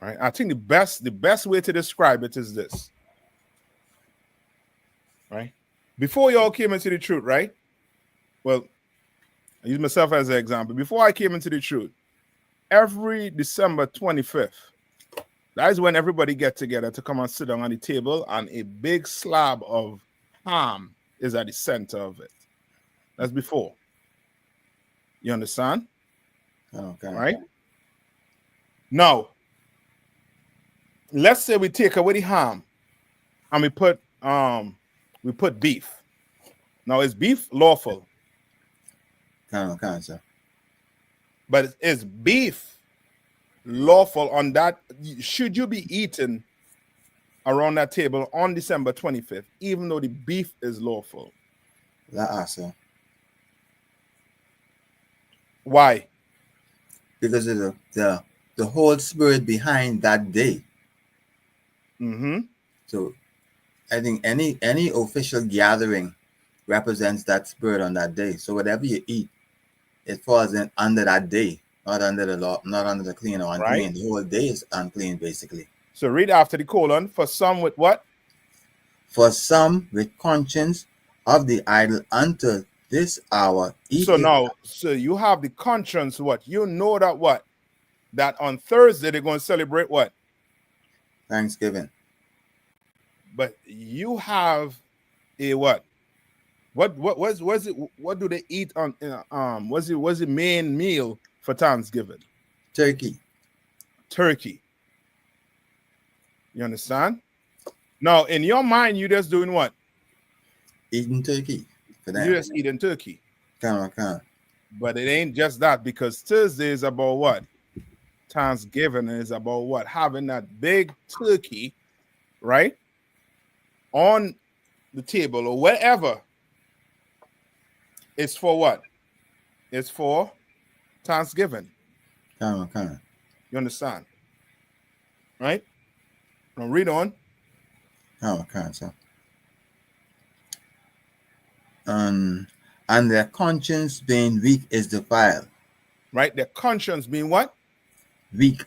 Right. I think the best way to describe it is this. Right. Before y'all came into the truth, right? Well, I use myself as an example. Before I came into the truth, every December 25th, that is when everybody get together to come and sit down on the table, and a big slab of ham is at the center of it. That's before. You understand? Okay. Right? Now, let's say we take away the ham and we put beef. Now, is beef lawful? Sir. But is beef lawful on that? Should you be eating around that table on December 25th, even though the beef is lawful? Sir. Why? Because of the whole spirit behind that day. So I think any official gathering represents that spirit on that day. So whatever you eat, it falls in under that day, not under the law, not under the clean or unclean. Right. The whole day is unclean, basically. So read after the colon. For some with what? For some with conscience of the idol unto this hour. So now, so you have the conscience. What you know that what? That on Thursday they're going to celebrate what? Thanksgiving. But you have a what? What was it? What do they eat on? Was the main meal for Thanksgiving? Turkey. You understand? Now, in your mind, you just doing what? Eating turkey. You're just eating turkey. But it ain't just that, because Thursday is about what? Thanksgiving is about what? Having that big turkey, right? On the table or wherever. It's for what? It's for Thanksgiving. You understand? Right? Now read on. Sir. And their conscience being weak is defiled. Right? Their conscience being what? Weak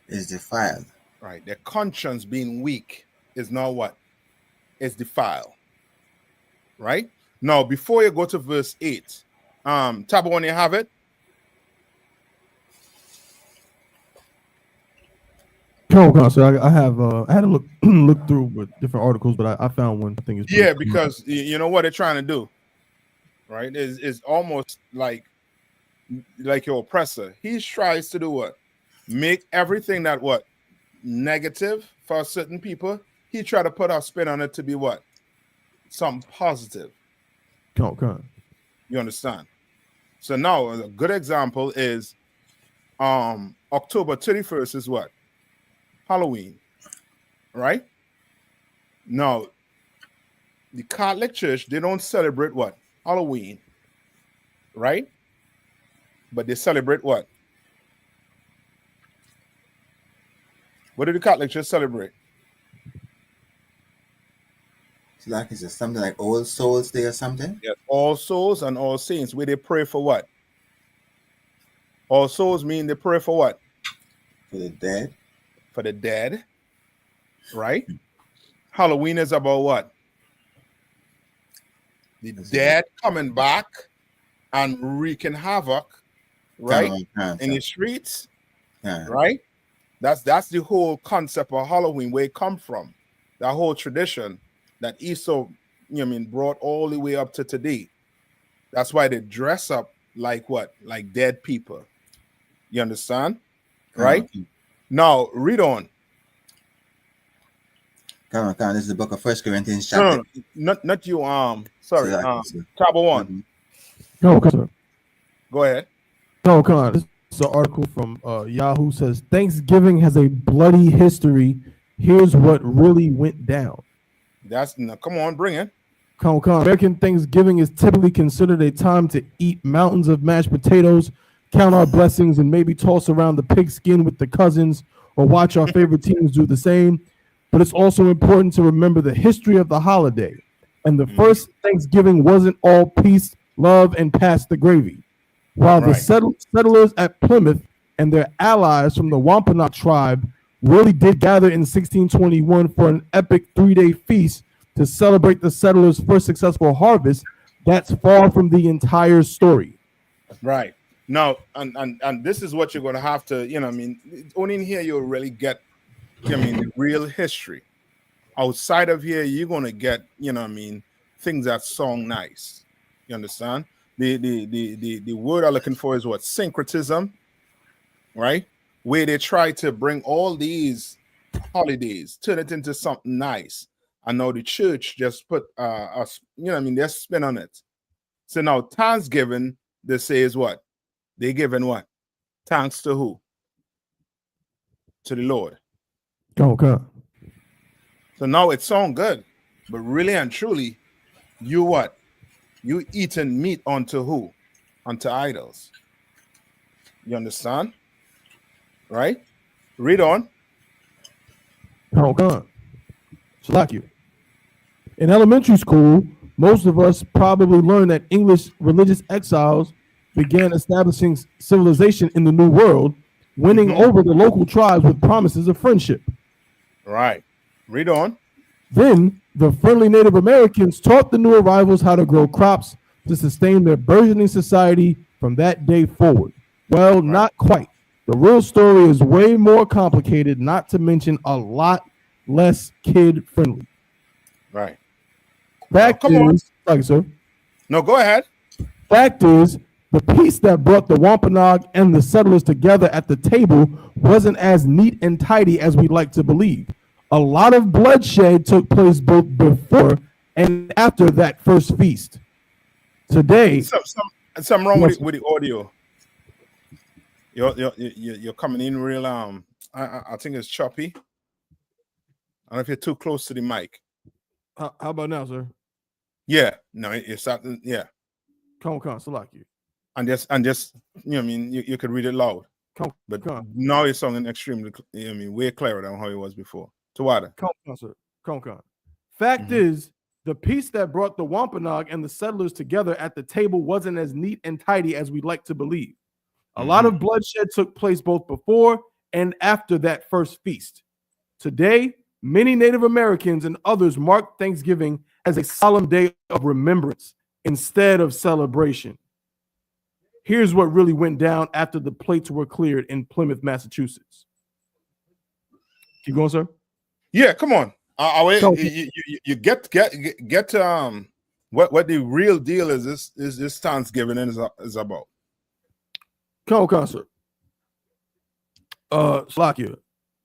is defiled. Right. Their conscience being weak is now what? It's defiled. Right? Now, before you go to verse 8, Tabo, when you have it. So I have I had to look through with different articles, but I found one. I think it's cool. Because you know what they're trying to do, right? Is almost like your oppressor. He tries to do what? Make everything that what negative for certain people, he tried to put a spin on it to be what? Something positive. You understand? So now a good example is October 31st is what? Halloween, right? Now, the Catholic Church, they don't celebrate what? Halloween, right? But they celebrate what? What did the Catholic Church celebrate? So like is it something like All Souls Day or something? Yes, All Souls and All Saints, where they pray for what? All Souls mean they pray for what? For the dead. For the dead, right? Halloween is about what? The dead coming back and wreaking havoc, right? In the streets, right? That's the whole concept of Halloween, where it come from. That whole tradition that I.S.U.P., brought all the way up to today. That's why they dress up like what? Like dead people. You understand? Right? Now, read on. Come on. This is the book of 1 Corinthians chapter. No, not you. Sorry. Chapter 1. No, sir. Go ahead. No, come on. This is an article from Yahoo says Thanksgiving has a bloody history. Here's what really went down. Come on, bring it. Come on. American Thanksgiving is typically considered a time to eat mountains of mashed potatoes, count our blessings, and maybe toss around the pigskin with the cousins or watch our favorite teams do the same. But it's also important to remember the history of the holiday. And the first Thanksgiving wasn't all peace, love, and pass the gravy. While the settlers at Plymouth and their allies from the Wampanoag tribe really did gather in 1621 for an epic 3-day feast to celebrate the settlers' first successful harvest, that's far from the entire story. Right. Now, and this is what you're going to have to, only in here you'll really get, the real history. Outside of here, you're going to get, things that sound nice. You understand? The word I'm looking for is what? Syncretism, right? Where they try to bring all these holidays, turn it into something nice. And now the church just put, they're spin on it. So now Thanksgiving, they say is what? They giving what? Thanks to who? To the Lord. Okay. So now it sounds good, but really and truly, you what? You eating meat unto who? Unto idols. You understand? Right? Read on. Okay. So like you. In elementary school, most of us probably learned that English religious exiles began establishing civilization in the New World, winning over the local tribes with promises of friendship. Right. Read on. Then the friendly Native Americans taught the new arrivals how to grow crops to sustain their burgeoning society from that day forward. Well, not quite. The real story is way more complicated, not to mention a lot less kid-friendly. Right. Fact is, like, sir. No, go ahead. Fact is, the peace that brought the Wampanoag and the settlers together at the table wasn't as neat and tidy as we'd like to believe. A lot of bloodshed took place both before and after that first feast. Today, something wrong with the audio. You're coming in real. I think it's choppy. I don't know if you're too close to the mic. How about now, sir? Yeah, no, it's something. Yeah, come on, select you. And just you could read it loud. But now it's sounding extremely, way clearer than how it was before. Tawada. Come on, sir. Come on. Fact is, the peace that brought the Wampanoag and the settlers together at the table wasn't as neat and tidy as we'd like to believe. A lot of bloodshed took place both before and after that first feast. Today, many Native Americans and others mark Thanksgiving as a solemn day of remembrance instead of celebration. Here's what really went down after the plates were cleared in Plymouth, Massachusetts. Keep going, sir. Yeah, come on. You get what the real deal is this Thanksgiving is about. Come on, sir. Slakia.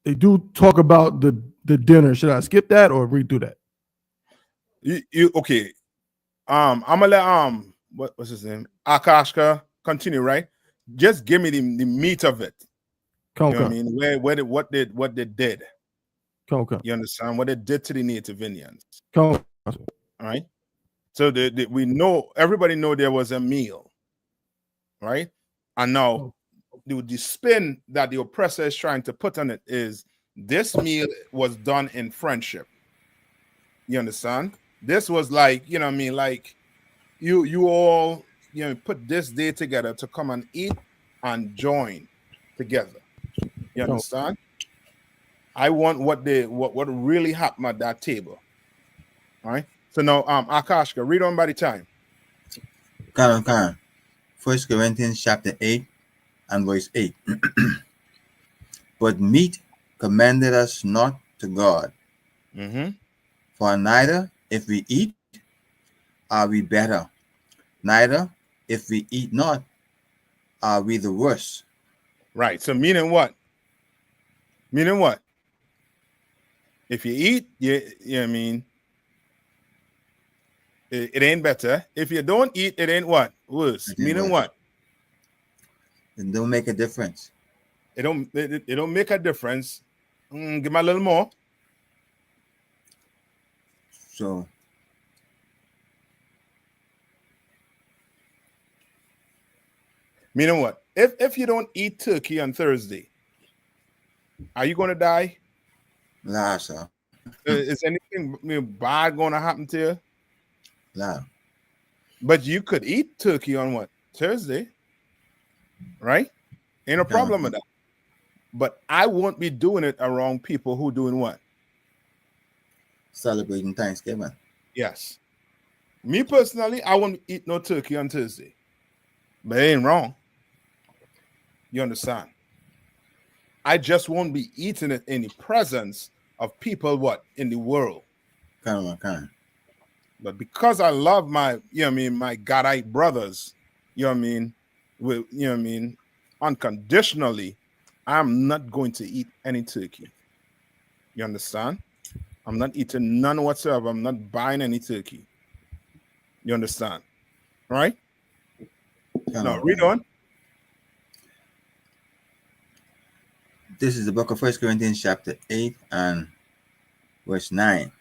they do talk about the dinner. Should I skip that or redo that? You okay? I'm gonna let what's his name? Akashka continue, right? Just give me the meat of it. You know what I mean? What they did. You understand what they did to the native Indians? All right. So we know, everybody know there was a meal, right? And now the spin that the oppressor is trying to put on it is this meal was done in friendship. You understand? This was like, you know what I mean, like you all, you know, put this day together to come and eat and join together. You understand? I want what really happened at that table. All right. So now Akashka, read on by the time. Karen. 1 Corinthians chapter 8 and verse 8. But meat commended us not to God. For neither if we eat are we better, neither if we eat not are we the worse. Right. So meaning what? Meaning what? If you eat, you know what I mean, it ain't better. If you don't eat, it ain't what? Worse. Meaning what? It don't make a difference. It don't make a difference. Give me a little more. So meaning what? If you don't eat turkey on Thursday, are you going to die? Nah, sir. Is anything bad going to happen to you? Nah. But you could eat turkey on what? Thursday, right? Ain't a problem with that. But I won't be doing it around people who doing what? Celebrating Thanksgiving. Yes. Me personally, I won't eat no turkey on Thursday. But it ain't wrong. You understand? I just won't be eating it in the presence of people what? In the world. Come on. But because I love my, you know what I mean, my Gadite brothers, you know what I mean, with, you know what I mean, unconditionally, I'm not going to eat any turkey. You understand? I'm not eating none whatsoever. I'm not buying any turkey. You understand? Right? Now, read on. This is the book of 1 Corinthians chapter 8 and verse 9.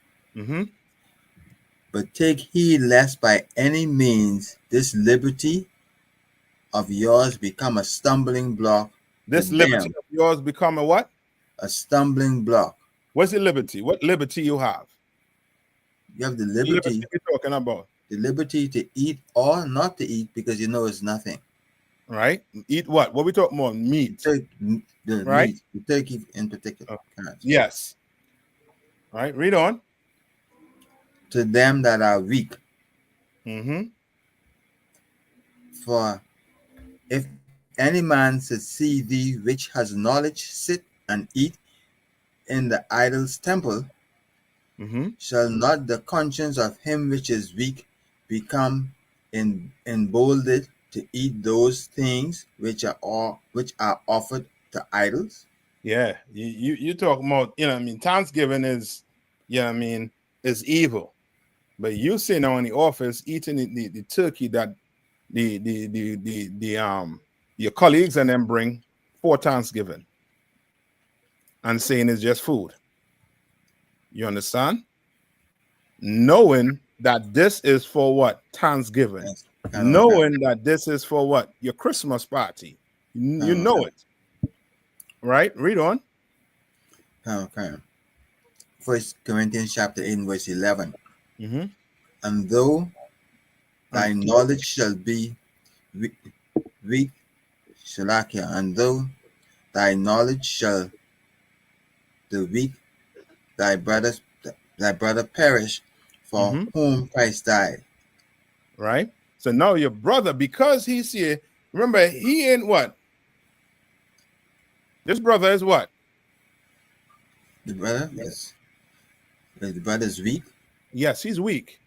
But take heed lest by any means this liberty of yours become a stumbling block. This liberty of yours become a what? A stumbling block. What's the liberty? What liberty you have? You have the liberty we're talking about. The liberty to eat or not to eat because you know it's nothing. Right? Eat what? What we talking about? Meat. The right? meat, the turkey in particular. Yes. All right, read on. To them that are weak. For if any man should see thee which has knowledge sit and eat in the idol's temple, shall not the conscience of him which is weak become emboldened to eat those things which are offered to idols? Yeah, you talking about, you know what I mean, Thanksgiving is, you know what I mean, is evil. But you sit now in the office eating the turkey that your colleagues and them bring for Thanksgiving and saying it's just food. You understand? Knowing that this is for what? Thanksgiving. Yes. Knowing that this is for what? Your Christmas party. You know it. Right? Read on. Okay. 1 Corinthians chapter 8 verse 11. And though thy knowledge shall be weak, Shalakia, and though thy knowledge shall the weak, thy brother perish, for whom Christ died. Right? So now your brother, because he's here, remember, he ain't what? This brother is what? The brother is the brother's weak. Yes, he's weak.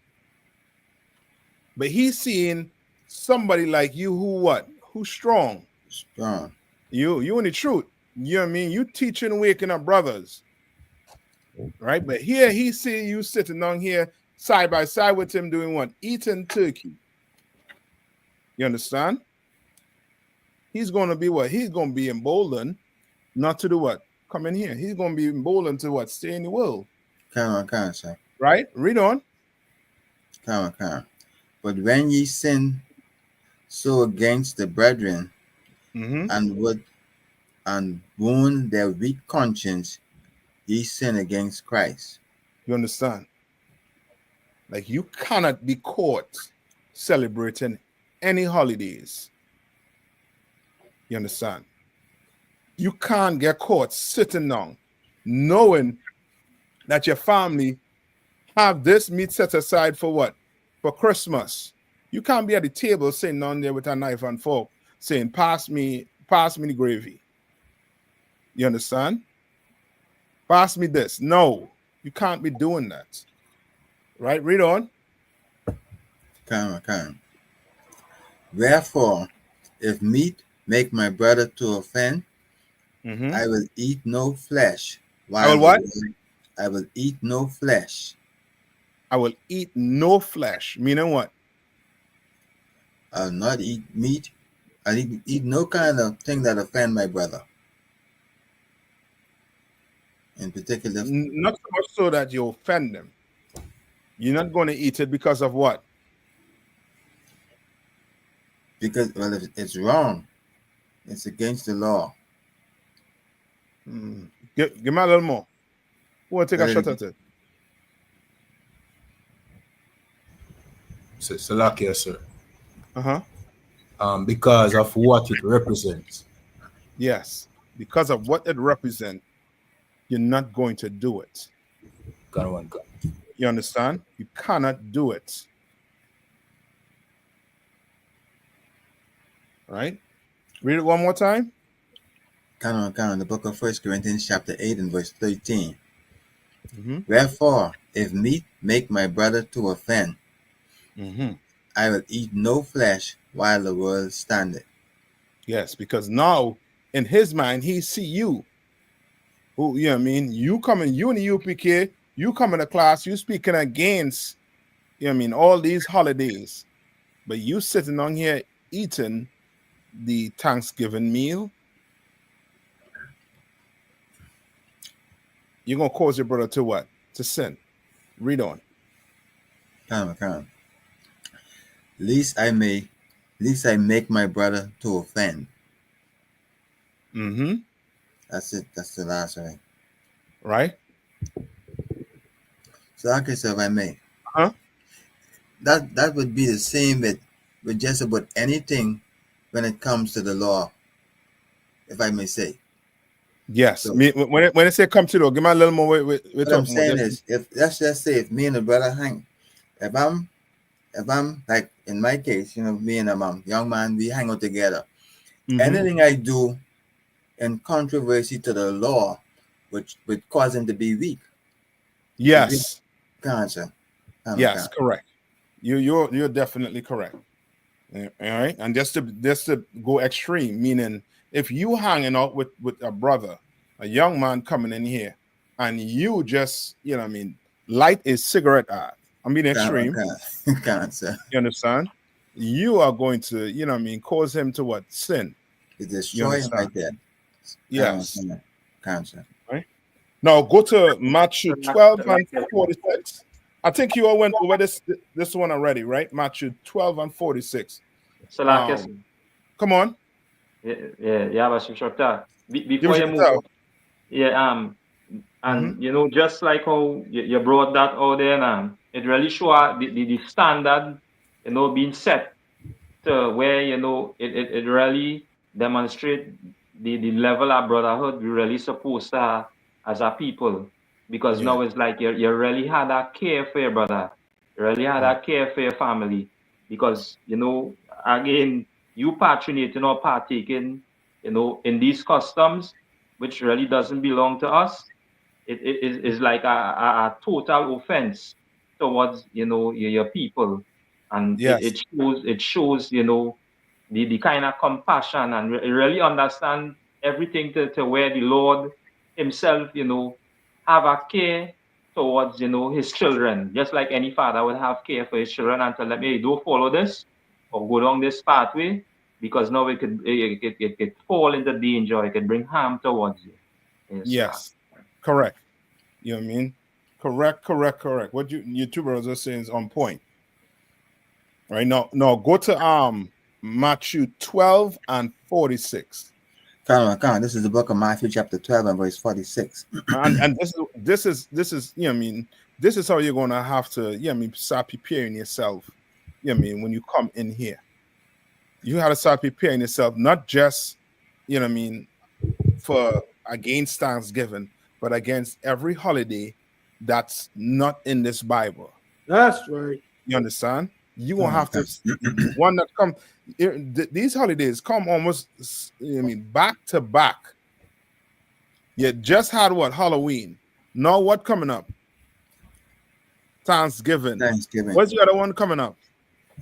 But he's seeing somebody like you who what? Who's strong. Strong. You in the truth. You know what I mean? You teaching, waking up brothers. Right? But here he see you sitting down here side by side with him doing what? Eating turkey. You understand? He's going to be what? He's going to be emboldened not to do what? Come in here. He's going to be emboldened to what? Stay in the world. Come on, sir. Right? Read on. Come on. But when ye sin so against the brethren and wound their weak conscience, ye sin against Christ. You understand? Like you cannot be caught celebrating any holidays. You understand? You can't get caught sitting down knowing that your family have this meat set aside for what? For Christmas. You can't be at the table sitting down there with a knife and fork saying, pass me the gravy. You understand? Pass me this. No, you can't be doing that. Right? Read on. Come on. Wherefore, if meat make my brother to offend, I will eat no flesh. I will what? I will eat no flesh. I will eat no flesh. Meaning what? I'll not eat meat. I'll eat no kind of thing that offend my brother. In particular, not so much so that you offend them. You're not going to eat it because of what? Because, well, if it's wrong. It's against the law. Give me a little more. Who will take a shot at it? Salakia, sir. Uh-huh. Because of what it represents. Yes. Because of what it represents, you're not going to do it. God. You understand? You cannot do it. Right? Read it one more time. Come on. The book of 1 Corinthians chapter 8 and verse 13. Wherefore, if meat make my brother to offend, I will eat no flesh while the world standeth. Yes, because now in his mind, he see you. Who, you know what I mean? You in the UPK, you come in the class, you speaking against, you know what I mean, all these holidays. But you sitting on here eating the Thanksgiving meal, you're going to cause your brother to what? To sin. Read on. Come on. Least I make my brother to offend. That's it. That's the last one. Right? So, okay, so if I may. That would be the same with just about anything when it comes to the law, if I may say. Yes. So, when I say come to the law, give me a little more. What I'm saying is, if let's just say if me and the brother hang, if I'm like in my case, you know, me and a young man, we hang out together. Anything I do in controversy to the law, which would cause him to be weak. Yes. Gotcha. Yes, correct. You're definitely correct. All right. And just to go extreme, meaning if you hanging out with a brother, a young man coming in here, and you just, you know what I mean, light a cigarette out. I'm being extreme. You understand? You are going to, you know what I mean, cause him to what? Sin. To destroy him like that. Yes. Right? Now go to Matthew 12 and 46. I think you all went over this one already, right? Matthew 12 and 46. Come on. Yeah, before you move on, and you know, just like how you brought that out there, and it really shows the standard, you know, being set to where, you know, it really demonstrate the level of brotherhood we really supposed to have as a people, because now it's like you really had that care for your brother, you really had that care for your family, because, you know, again, you patronating or partaking, you know, in these customs, which really doesn't belong to us. It is like a total offense towards, you know, your people, and it shows, you know, the kind of compassion, and really understand everything to where the Lord himself, have a care towards, his children, just like any father would have care for his children and tell them, hey, don't follow this or go down this pathway, because now it could fall into danger, it could bring harm towards you. Yes, correct. You know what I mean? Correct. What you two brothers are saying is on point. Right now, go to Matthew 12 and 46. Come on. This is the book of Matthew, chapter 12 and verse 46. and this is you know what I mean, this is how you're gonna have to, you know what I mean, start preparing yourself. You know what I mean, when you come in here, you have to start preparing yourself, not just, you know what I mean, for against Thanksgiving, but against every holiday that's not in this Bible. That's right. You understand? You won't have to one that come. These holidays come almost, you know what I mean, back to back. You just had what? Halloween. Now what coming up? Thanksgiving. What's the other one coming up?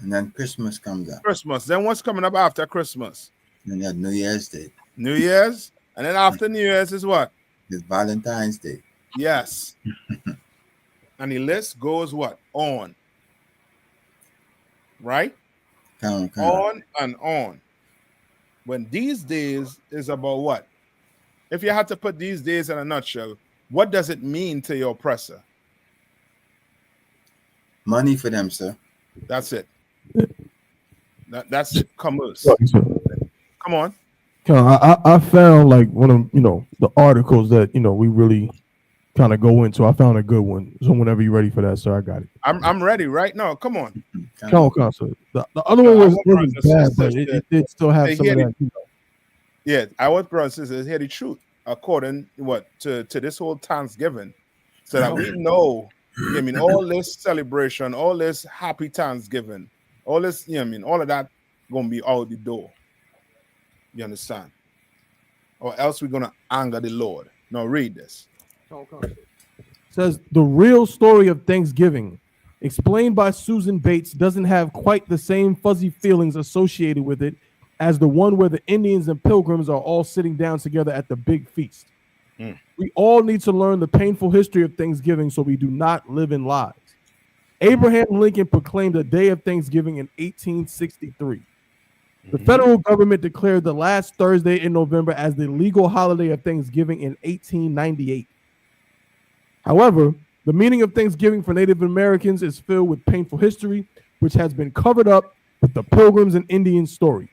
And then Christmas comes up. Christmas. Then what's coming up after Christmas? Then you have New Year's Day. New Year's. And then after New Year's is what? It's Valentine's Day. Yes. And the list goes what? On. Right? On and on. When these days is about what? If you had to put these days in a nutshell, what does it mean to your oppressor? Money for them, sir. That's it. That's it. Commerce. Come on. I found like one of the articles that we really kind of go into. I found a good one. So whenever you're ready for that, sir, I got it. I'm ready right now. Come on. Come on, sir. The other one was bad, but it did still have some of that. Yeah, I was brothers and hear the truth according to this whole Thanksgiving, so that we know. I mean, all this celebration, all this happy Thanksgiving, all this, all of that gonna be out the door. You understand? Or else we're gonna anger the Lord. Now read this. It says the real story of Thanksgiving, explained by Susan Bates, doesn't have quite the same fuzzy feelings associated with it as the one where the Indians and Pilgrims are all sitting down together at the big feast. We all need to learn the painful history of Thanksgiving so we do not live in lies. Abraham Lincoln proclaimed a day of Thanksgiving in 1863. The federal government declared the last Thursday in November as the legal holiday of Thanksgiving in 1898. However, the meaning of Thanksgiving for Native Americans is filled with painful history, which has been covered up with the Pilgrims and Indians story.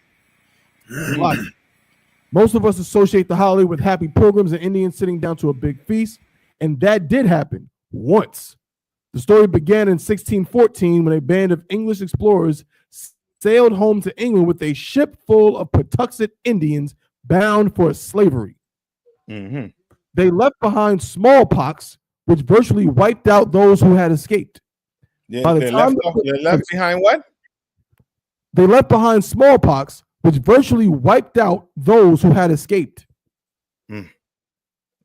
Most of us associate the holiday with happy Pilgrims and Indians sitting down to a big feast, and that did happen once. The story began in 1614 when a band of English explorers sailed home to England with a ship full of Patuxet Indians bound for slavery. They left behind smallpox, which virtually wiped out those who had escaped. They left behind what? They left behind smallpox, which virtually wiped out those who had escaped.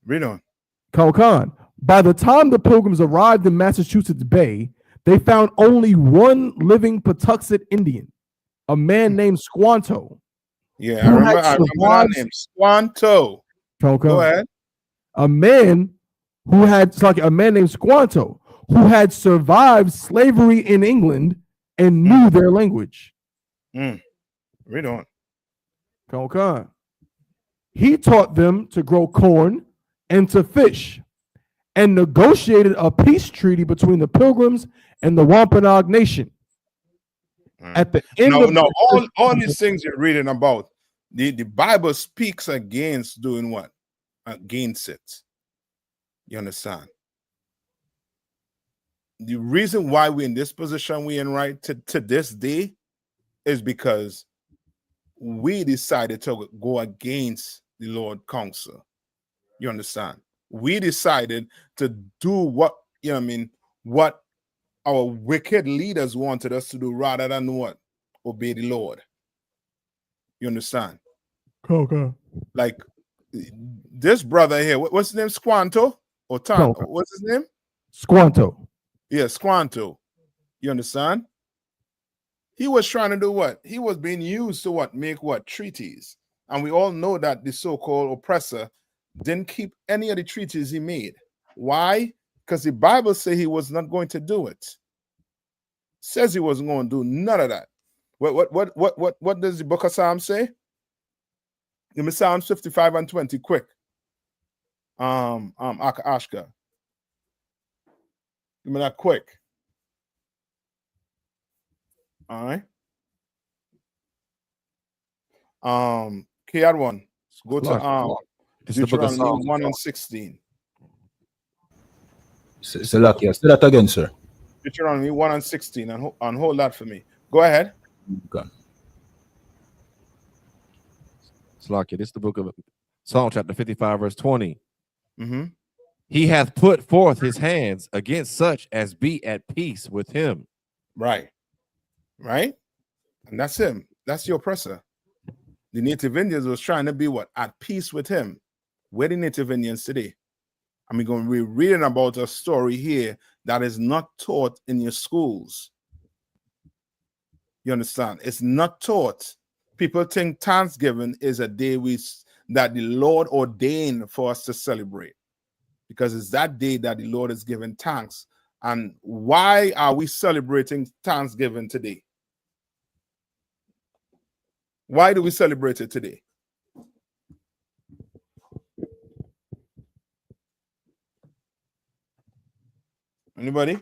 Read on. Khan. By the time the Pilgrims arrived in Massachusetts Bay, they found only one living Patuxet Indian, a man named Squanto. Yeah, I remember that name. Squanto. Go ahead. A man named Squanto who had survived slavery in England and knew their language. Read on. Khan. He taught them to grow corn and to fish, and negotiated a peace treaty between the Pilgrims and the Wampanoag Nation. At the end all these things you're reading about, the Bible speaks against doing what? Against it. You understand? The reason why we're in this position we're in right to this day is because we decided to go against the Lord counsel. You understand? We decided to do what what our wicked leaders wanted us to do rather than what? Obey the Lord. You understand? Okay. Like this brother here, what's his name? Squanto? Or Tom? Okay. What's his name? Squanto. Yeah, Squanto. You understand? He was trying to do what? He was being used to what? Make what? Treaties. And we all know that the so-called oppressor didn't keep any of the treaties he made. Why? Because the Bible says he was not going to do it. Says he wasn't going to do none of that. What does the book of Psalms say? Give me Psalms 55 and 20, quick. Ashka. Give me that quick. All right. Key one. Go to Deuteronomy 1 and 16. Salakia, say that again, sir. Deuteronomy 1 and 16, and hold that for me. Go ahead. Okay. Salakia, this is the book of Psalm chapter 55, verse 20. Mm-hmm. He hath put forth his hands against such as be at peace with him. Right. Right? And that's him. That's the oppressor. The Native Indians was trying to be what? At peace with him. Where the Native Indians today? I'm going to be reading about a story here that is not taught in your schools. You understand? It's not taught. People think Thanksgiving is a day that the Lord ordained for us to celebrate, because it's that day that the Lord is giving thanks. And why are we celebrating Thanksgiving today? Why do we celebrate it today? Anybody?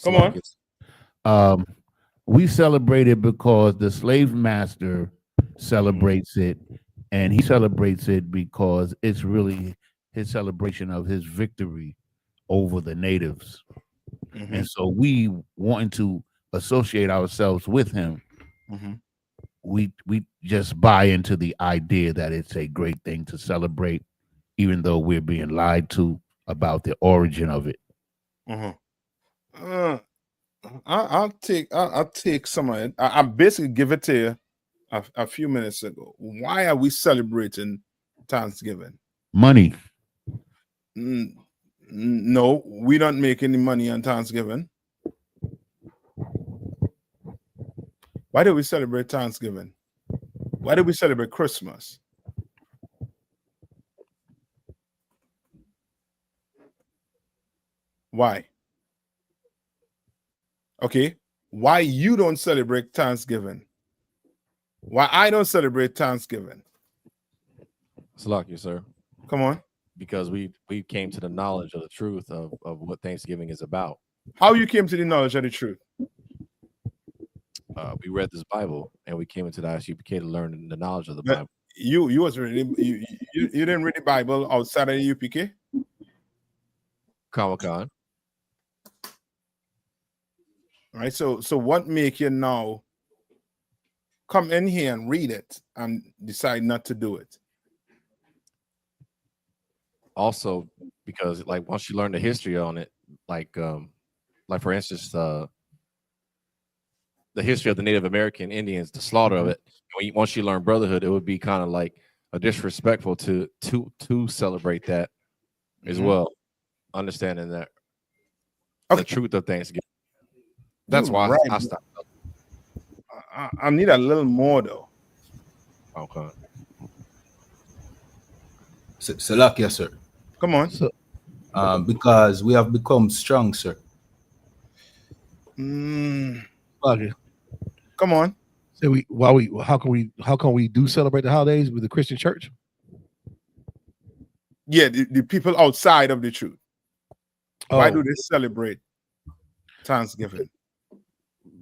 Come on. We celebrate it because the slave master celebrates it, and he celebrates it because it's really his celebration of his victory over the natives. Mm-hmm. And so we wanting to associate ourselves with him. Mm-hmm. We just buy into the idea that it's a great thing to celebrate, even though we're being lied to about the origin of it. Mm-hmm. I'll take some of it. I basically give it to you a few minutes ago. Why are we celebrating Thanksgiving? Money. No, we don't make any money on Thanksgiving. Why do we celebrate Thanksgiving? Why do we celebrate Christmas? Why? Okay, why you don't celebrate Thanksgiving? Why I don't celebrate Thanksgiving? Salakia, sir. Come on. Because we came to the knowledge of the truth of what Thanksgiving is about. How you came to the knowledge of the truth? We read this Bible and we came into the I.S.U.P.K to learn the knowledge of the Bible. You was reading you didn't read the Bible outside of the U.P.K? Comic-Con. Right. So what make you now come in here and read it and decide not to do it? Also, because like once you learn the history on it, like for instance, the history of the Native American Indians, the slaughter of it. Once you learn brotherhood, it would be kind of like a disrespectful to celebrate that as well. Understanding that the truth of Thanksgiving. That's why right. I stopped. I need a little more though. Okay. Salakia, sir. Come on. Because we have become strong, sir. Okay. Come on. So how can we do celebrate the holidays with the Christian church? Yeah, the people outside of the truth. Why do they celebrate Thanksgiving?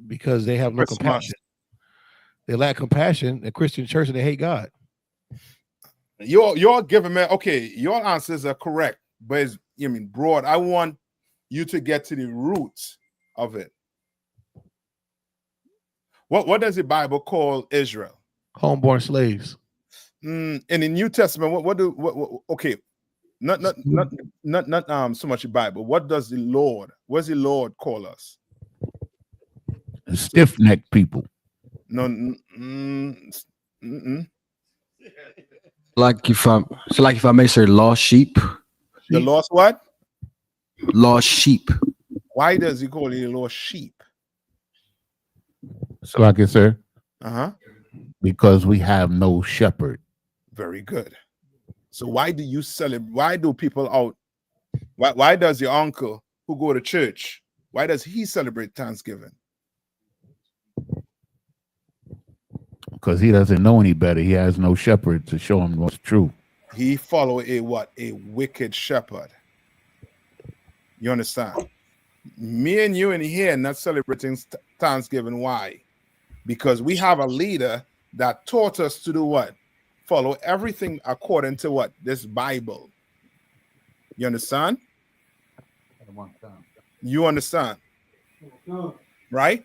Because they have no compassion. They lack compassion. The Christian church, and they hate God. You're giving me your answers are correct, but it's, broad. I want you to get to the roots of it. What does the Bible call Israel? Homeborn slaves. In the New Testament, not so much the Bible. What does the Lord call us? Stiff-necked people. No. Like if I may say, lost sheep. The lost what? Lost sheep. Why does he call it lost sheep? So like I said, Uh-huh. because we have no shepherd. Very good. So why do you celebrate? Why do people out? Why does your uncle who go to church, why does he celebrate Thanksgiving? Because he doesn't know any better. He has no shepherd to show him what's true. He follow a what? A wicked shepherd. You understand? Me and you in here not celebrating Thanksgiving. Why? Because we have a leader that taught us to do what? Follow everything according to what? This Bible. You understand? You understand? Right?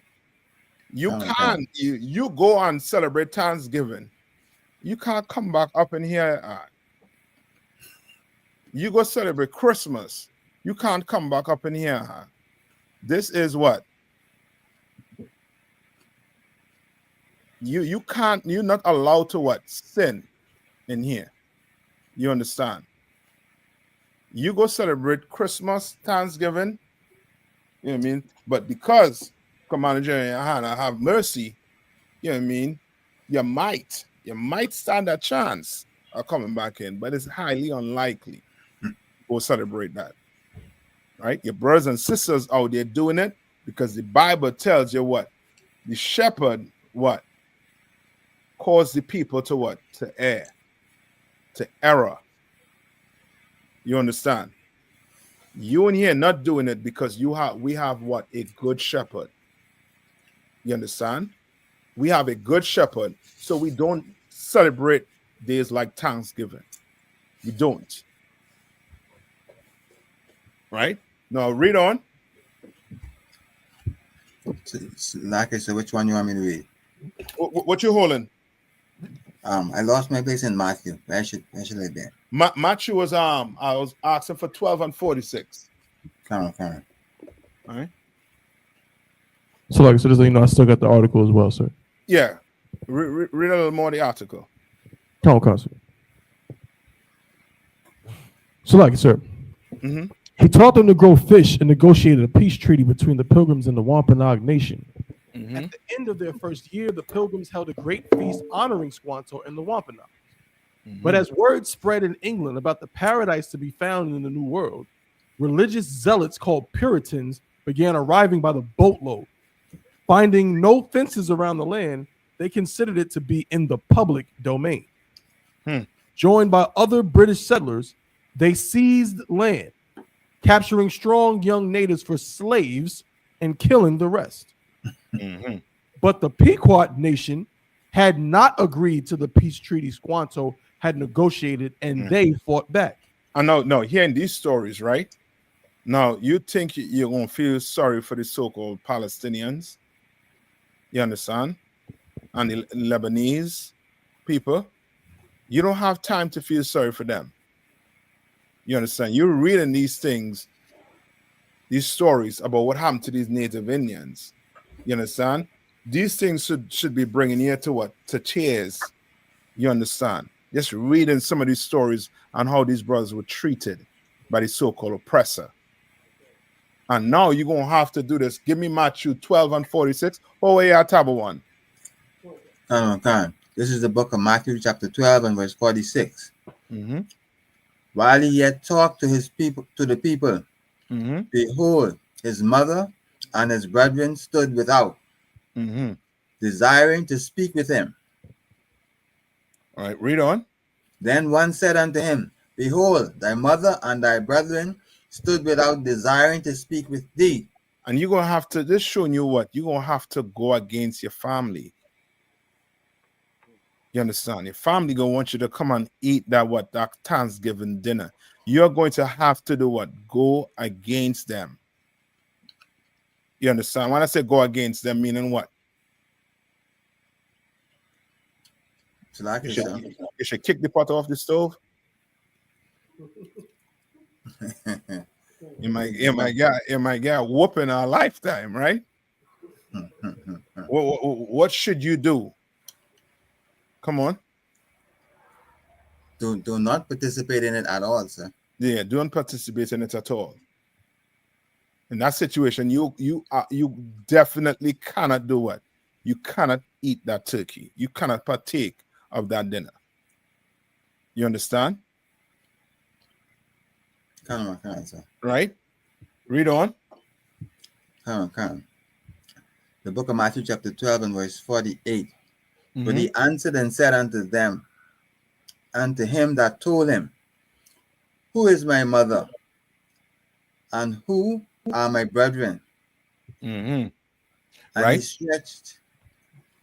You can't, you go and celebrate Thanksgiving. You can't come back up in here. You go celebrate Christmas. You can't come back up in here. This is what? You can't, you're not allowed to what? Sin in here. You understand? You go celebrate Christmas, Thanksgiving. You know what I mean? But because Commander General YAHANNA have mercy, you know what I mean? You might stand a chance of coming back in, but it's highly unlikely. Go celebrate that. Right? Your brothers and sisters out there doing it because the Bible tells you what? The shepherd, what? Cause the people to what? To err, to error. You understand? You in here not doing it because we have what? A good shepherd. You understand? We have a good shepherd, so we don't celebrate days like Thanksgiving. We don't. Right? Now read on. Like I said, which one you want me to read? What you holding? I lost my place in Matthew. Where should I be? Matthew was I was asking for 12 and 46. Come on. All right. So like I said, you know, I still got the article as well, sir. Yeah. Read a little more of the article. Come on, sir. So like, sir, he taught them to grow fish and negotiated a peace treaty between the Pilgrims and the Wampanoag Nation. At the end of their first year, the Pilgrims held a great feast honoring Squanto and the Wampanoag. But as word spread in England about the paradise to be found in the New World, religious zealots called Puritans began arriving by the boatload. Finding no fences around the land, they considered it to be in the public domain. Joined by other British settlers, they seized land, capturing strong young natives for slaves and killing the rest. But the Pequot Nation had not agreed to the peace treaty Squanto had negotiated, and they fought back. I know, hearing these stories, right? Now, you think you're going to feel sorry for the so-called Palestinians, you understand? And the Lebanese people. You don't have time to feel sorry for them. You understand? You're reading these things, these stories about what happened to these native Indians. You understand? These things should be bringing you to what? To tears. You understand? Just reading some of these stories on how these brothers were treated by the so-called oppressor. And now you're going to have to do this. Give me Matthew 12 and 46. Oh, yeah, table one. Come on. This is the book of Matthew, chapter 12 and verse 46. While he yet talked to the people, behold, his mother and his brethren stood without, desiring to speak with him. All right, read on. Then one said unto him, behold, thy mother and thy brethren stood without, desiring to speak with thee. And you're going to have to, this showing you what? You're going to have to go against your family. You understand? Your family going to want you to come and eat that Thanksgiving dinner. You're going to have to do what? Go against them. You understand? When I say go against them, meaning what? You should kick the pot off the stove. You might get a whooping our lifetime, right? What should you do? Come on. Do not participate in it at all, sir. Yeah, don't participate in it at all. In that situation, you definitely cannot do what? you cannot eat that turkey. You cannot partake of that dinner. You understand? Come on, sir. Right? Read on. Come on. The book of Matthew chapter 12 and verse 48. But he answered and said unto them, unto him that told him, who is my mother? And who are my brethren? And right. He stretched.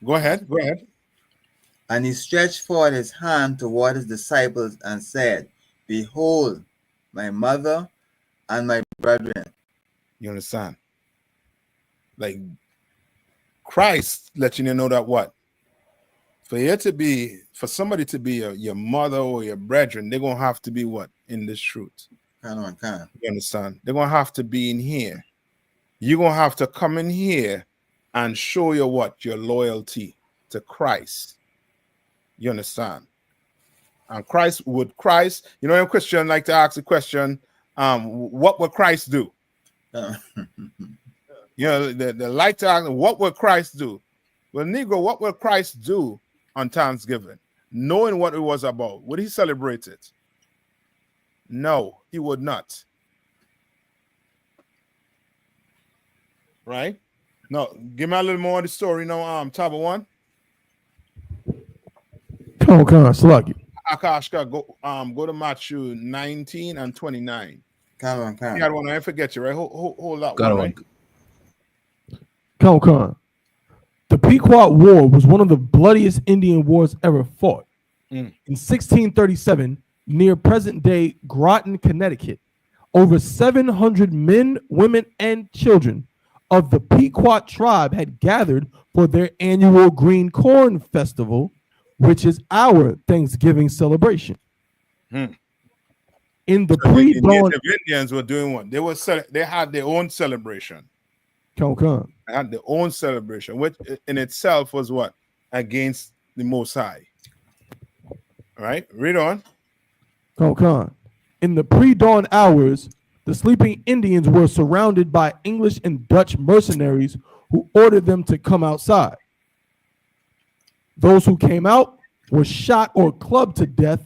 Go ahead. And he stretched forth his hand toward his disciples and said, behold, my mother and my brethren. You understand? Like Christ letting you know that what? For somebody to be your mother or your brethren, they're going to have to be what? In this truth. Come on. You understand? They're going to have to be in here. You're going to have to come in here and show you what? Your loyalty to Christ. You understand? And Christ, you know, a Christian like to ask the question, what would Christ do? You know, they like to ask, what would Christ do? Well, Negro, what would Christ do on Thanksgiving? Knowing what it was about, would he celebrate it? No, he would not. Right? No, give me a little more of the story. No, Taba one. Come on, Sluggy. Akashka, go to Matthew 19 and 29. Come on. You got one, I forget you, right? Hold that Got one, right? Come on. The Pequot War was one of the bloodiest Indian wars ever fought. In 1637, near present-day Groton, Connecticut, over 700 men, women, and children of the Pequot tribe had gathered for their annual Green Corn Festival, which is our Thanksgiving celebration. In the pre-dawn, Native Indians were doing what? They had their own celebration. Come. They had their own celebration, which in itself was what? Against the Most High. All right, read on. Come. In the pre-dawn hours, the sleeping Indians were surrounded by English and Dutch mercenaries who ordered them to come outside. Those who came out were shot or clubbed to death,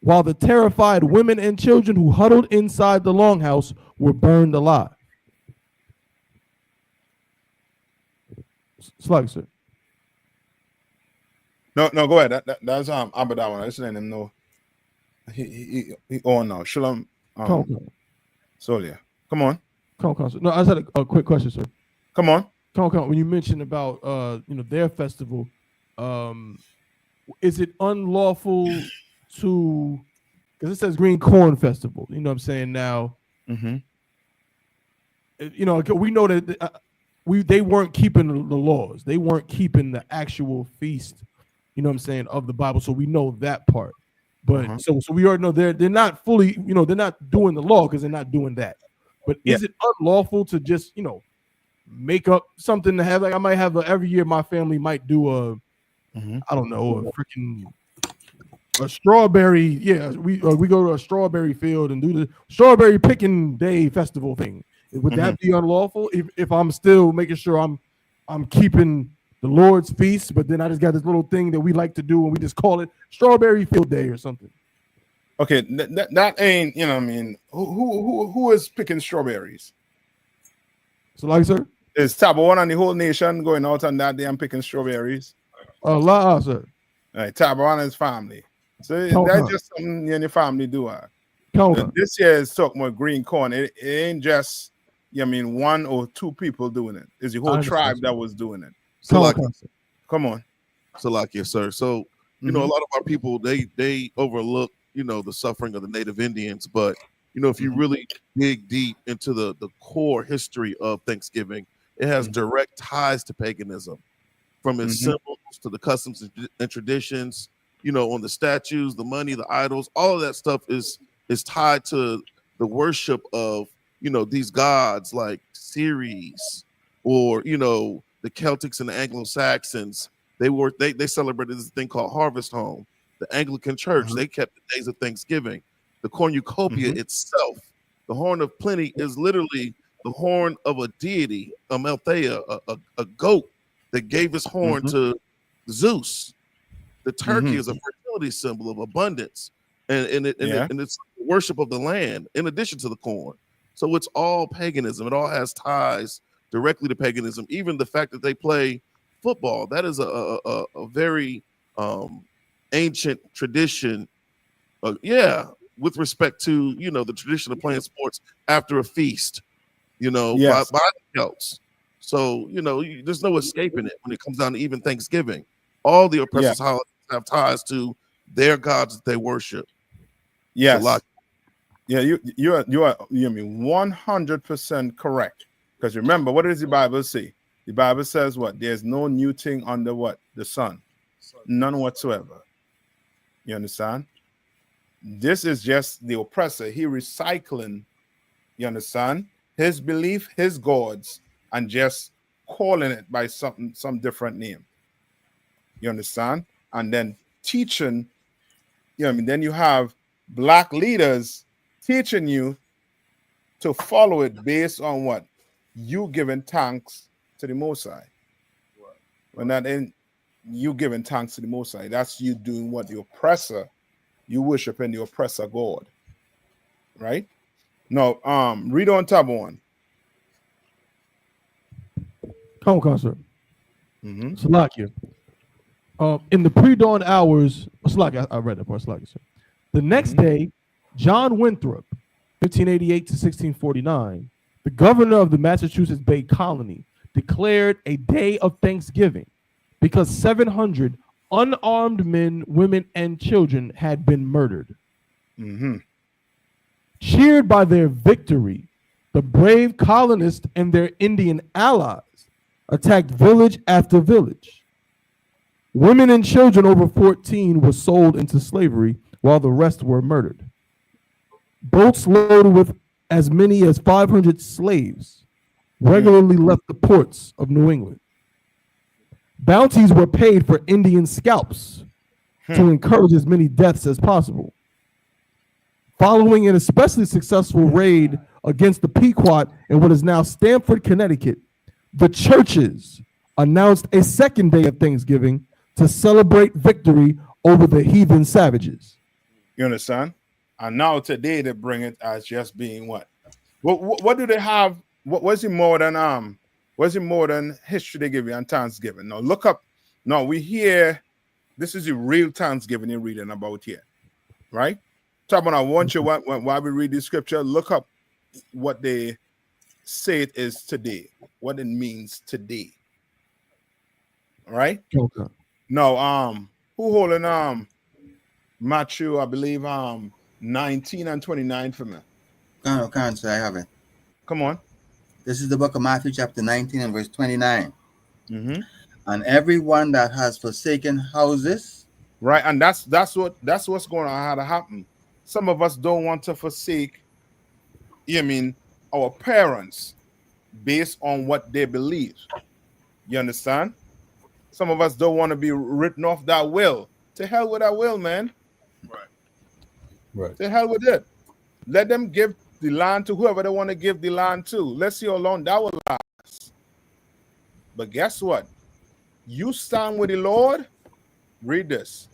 while the terrified women and children who huddled inside the longhouse were burned alive. Slug, sir. No, go ahead. That's Abadawan. Let's let him know. He on now. Shalom. Solia. Come on. Sir. No, I just had a quick question, sir. Come on. When you mentioned about their festival, is it unlawful to, because it says Green Corn Festival, you know what I'm saying now? You know, we know that they weren't keeping the laws. They weren't keeping the actual feast, you know what I'm saying, of the Bible. So we know that part. But so we already know they're not fully, you know, they're not doing the law because they're not doing that. But is it unlawful to just, you know, make up something to have? Like I might have every year my family might do I don't know, a strawberry. Yeah, we go to a strawberry field and do the strawberry picking day festival thing. Would that be unlawful if I'm still making sure I'm keeping the Lord's feast, but then I just got this little thing that we like to do and we just call it Strawberry Field Day or something? Okay, that ain't, you know what I mean, who is picking strawberries? So like, sir? Is Tabawan and the whole nation going out on that day and picking strawberries? Allah, sir. All right, Tabawan and his family. So that's just something you and your family do. This year is talking about green corn. It ain't just, you know, I mean, one or two people doing it. It's the whole tribe that was doing it. Come on. Salakia, sir. So, you know, a lot of our people, they overlook, you know, the suffering of the Native Indians. But, you know, if you really dig deep into the core history of Thanksgiving, it has direct ties to paganism, from its symbols to the customs and traditions, you know, on the statues, the money, the idols, all of that stuff is tied to the worship of, you know, these gods like Ceres or, you know, the Celtics and the Anglo-Saxons. They celebrated this thing called Harvest Home. The Anglican Church, they kept the days of Thanksgiving. The cornucopia itself, the horn of plenty, is literally the horn of a deity, a Malthea, a goat that gave his horn to Zeus. The turkey is a fertility symbol of abundance, and it's worship of the land in addition to the corn. So it's all paganism. It all has ties directly to paganism. Even the fact that they play football, that is a very ancient tradition. With respect to the tradition of playing sports after a feast, by the Celts. So there's no escaping it when it comes down to even Thanksgiving. All the oppressors' holidays have ties to their gods that they worship. Yes. Yeah, you are 100% correct. Because remember, what does the Bible say? The Bible says what? There's no new thing under what? The sun. None whatsoever. You understand? This is just the oppressor. He recycling, you understand, his belief, his gods, and just calling it by some different name. You understand? And then teaching, then you have black leaders teaching you to follow it based on what? You giving thanks to the Most High. When that in you giving thanks to the Most High, that's you doing what? The oppressor, you worshiping the oppressor God. Right? Now, read on tab 1. Come on, sir. Salakia. In the pre-dawn hours, Salakia, I read that part, Salakia, sir. The next day, John Winthrop, 1588 to 1649, the governor of the Massachusetts Bay Colony, declared a day of thanksgiving because 700 unarmed men, women, and children had been murdered. Cheered by their victory, the brave colonists and their Indian allies attacked village after village. Women and children over 14 were sold into slavery while the rest were murdered. Boats loaded with as many as 500 slaves regularly left the ports of New England. Bounties were paid for Indian scalps to encourage as many deaths as possible. Following an especially successful raid against the Pequot in what is now Stamford, Connecticut, the churches announced a second day of Thanksgiving to celebrate victory over the heathen savages. You understand? And now today they bring it as just being what? What do they have? What's the modern history they give you on Thanksgiving? Now look up. Now we hear this is the real Thanksgiving you're reading about here, right? Talking, I want you while we read the scripture, look up what they say it is today, what it means today. All right. Okay. Now, who holding Matthew, I believe 19 and 29 for me? No, can't say I have it. Come on. This is the book of Matthew, chapter 19 and verse 29. And everyone that has forsaken houses. Right, and that's what's going to happen. Some of us don't want to forsake, our parents based on what they believe. You understand? Some of us don't want to be written off that will. To hell with that will, man. Right. To hell with it. Let them give the land to whoever they want to give the land to. Let's see how long that will last. But guess what? You stand with the Lord. Read this.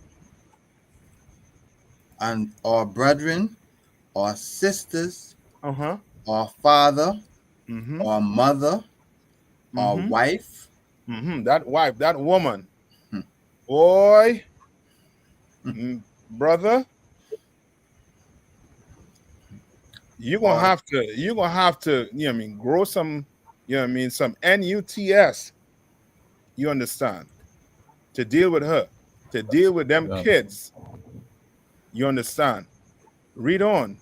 And our brethren, our sisters, our father, our mother, our wife. That wife, that woman. Boy, brother, you're gonna have to, grow some, some NUTS. You understand? To deal with her, to deal with them kids. You understand? Read on.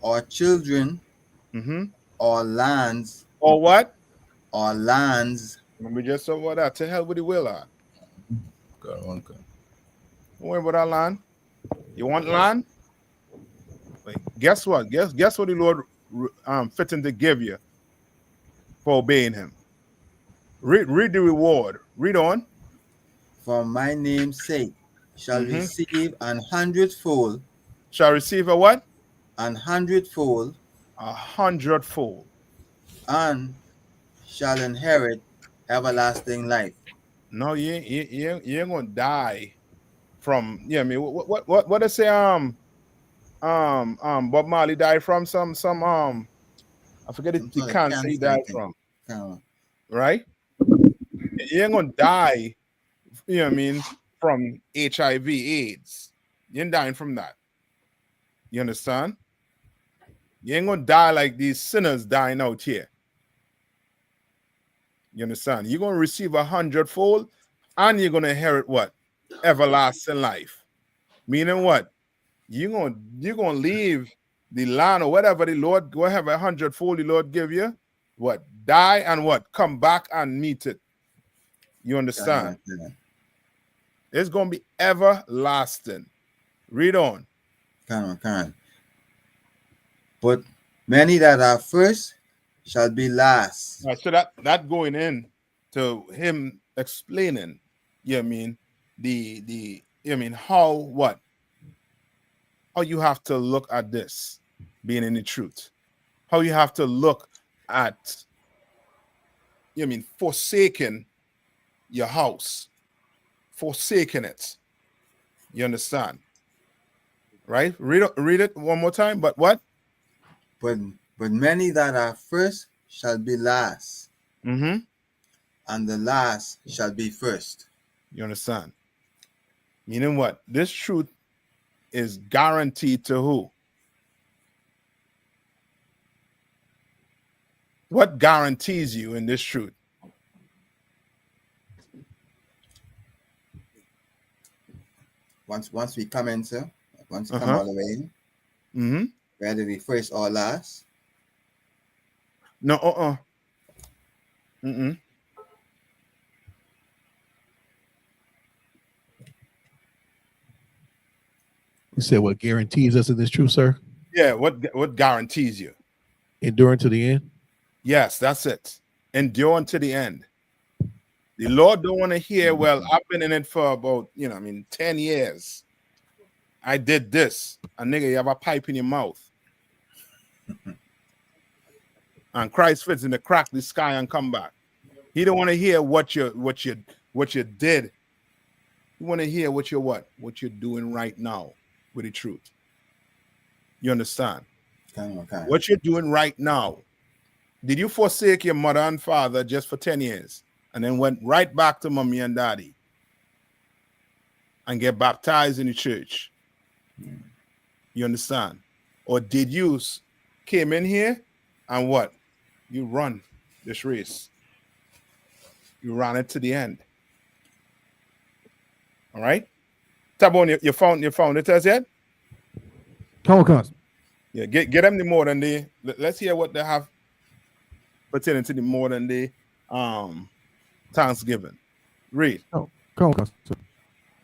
Our children, our lands. Or what? Our lands. Let me just over that. To hell with the will. Don't worry about our land. You want land? Wait, guess what? Guess what the Lord fitting to give you for obeying him. Read the reward. Read on. For my name's sake shall receive 100-fold. Shall receive a what? 100-fold. 100-fold. And shall inherit everlasting life. No, you ain't gonna die from. Yeah, I mean, what they say? Bob Marley died from some I forget Some the sort of cancer he cancer, I died think. from. Kind Right? You ain't gonna die. You know what I mean? From HIV/AIDS, you ain't dying from that. You understand? You ain't gonna die like these sinners dying out here. You understand? You're gonna receive 100-fold, and you're gonna inherit what? Everlasting life. Meaning what? You're gonna leave the land or whatever the Lord, whatever 100-fold the Lord give you, what? Die and what? Come back and meet it. You understand? It's gonna be everlasting. Read on. Come on. But many that are first shall be last. Right, so that going in to him explaining, you know what I mean, the you know what I mean, how you have to look at this being in the truth, how you have to look at, you know what I mean, forsaking your house, forsaking it. You understand? Right? Read it one more time. But what? But many that are first shall be last, Mm-hmm. and the last shall be first. You understand? Meaning what? This truth is guaranteed to who? What guarantees you in this truth? Once we come in, sir, once you come all the way in, Mm-hmm. whether we first or last. No, Mm-mm. You said what guarantees us in this truth, sir? Yeah, what guarantees you? Enduring to the end? Yes, that's it. Endure unto the end. The Lord don't want to hear, well, I've been in it for about, 10 years. I did this. A nigga, you have a pipe in your mouth. And Christ fits in the crack the sky and come back. He don't want to hear what you did. You want to hear what you're doing right now with the truth. You understand? Okay. What you're doing right now. Did you forsake your mother and father just for 10 years and then went right back to mommy and daddy and get baptized in the church? You understand? Or did you came in here and what? You run this race. You ran it to the end. All right? Tabon, you found it as yet? Come on. Yeah, get them the modern day. Let's hear what they have pertaining to the modern day Thanksgiving. Read. Oh, come on. So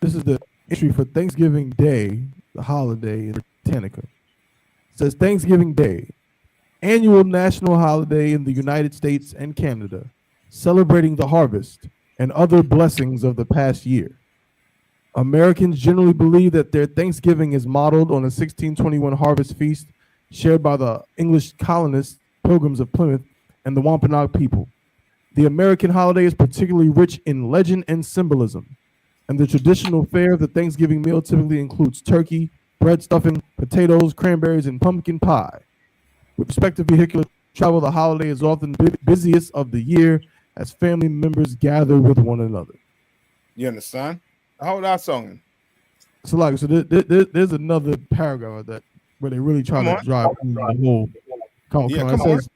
this is the entry for Thanksgiving Day, the holiday in Britannica. It says Thanksgiving Day, annual national holiday in the United States and Canada, celebrating the harvest and other blessings of the past year. Americans generally believe that their Thanksgiving is modeled on a 1621 harvest feast shared by the English colonists, Pilgrims of Plymouth, and the Wampanoag people. The American holiday is particularly rich in legend and symbolism, and the traditional fare of the Thanksgiving meal typically includes turkey, bread stuffing, potatoes, cranberries, and pumpkin pie. With respect to vehicular travel, the holiday is often the busiest of the year as family members gather with one another. You understand? How that song? So there's another paragraph of that where they really try to drive the whole. Come on. It says,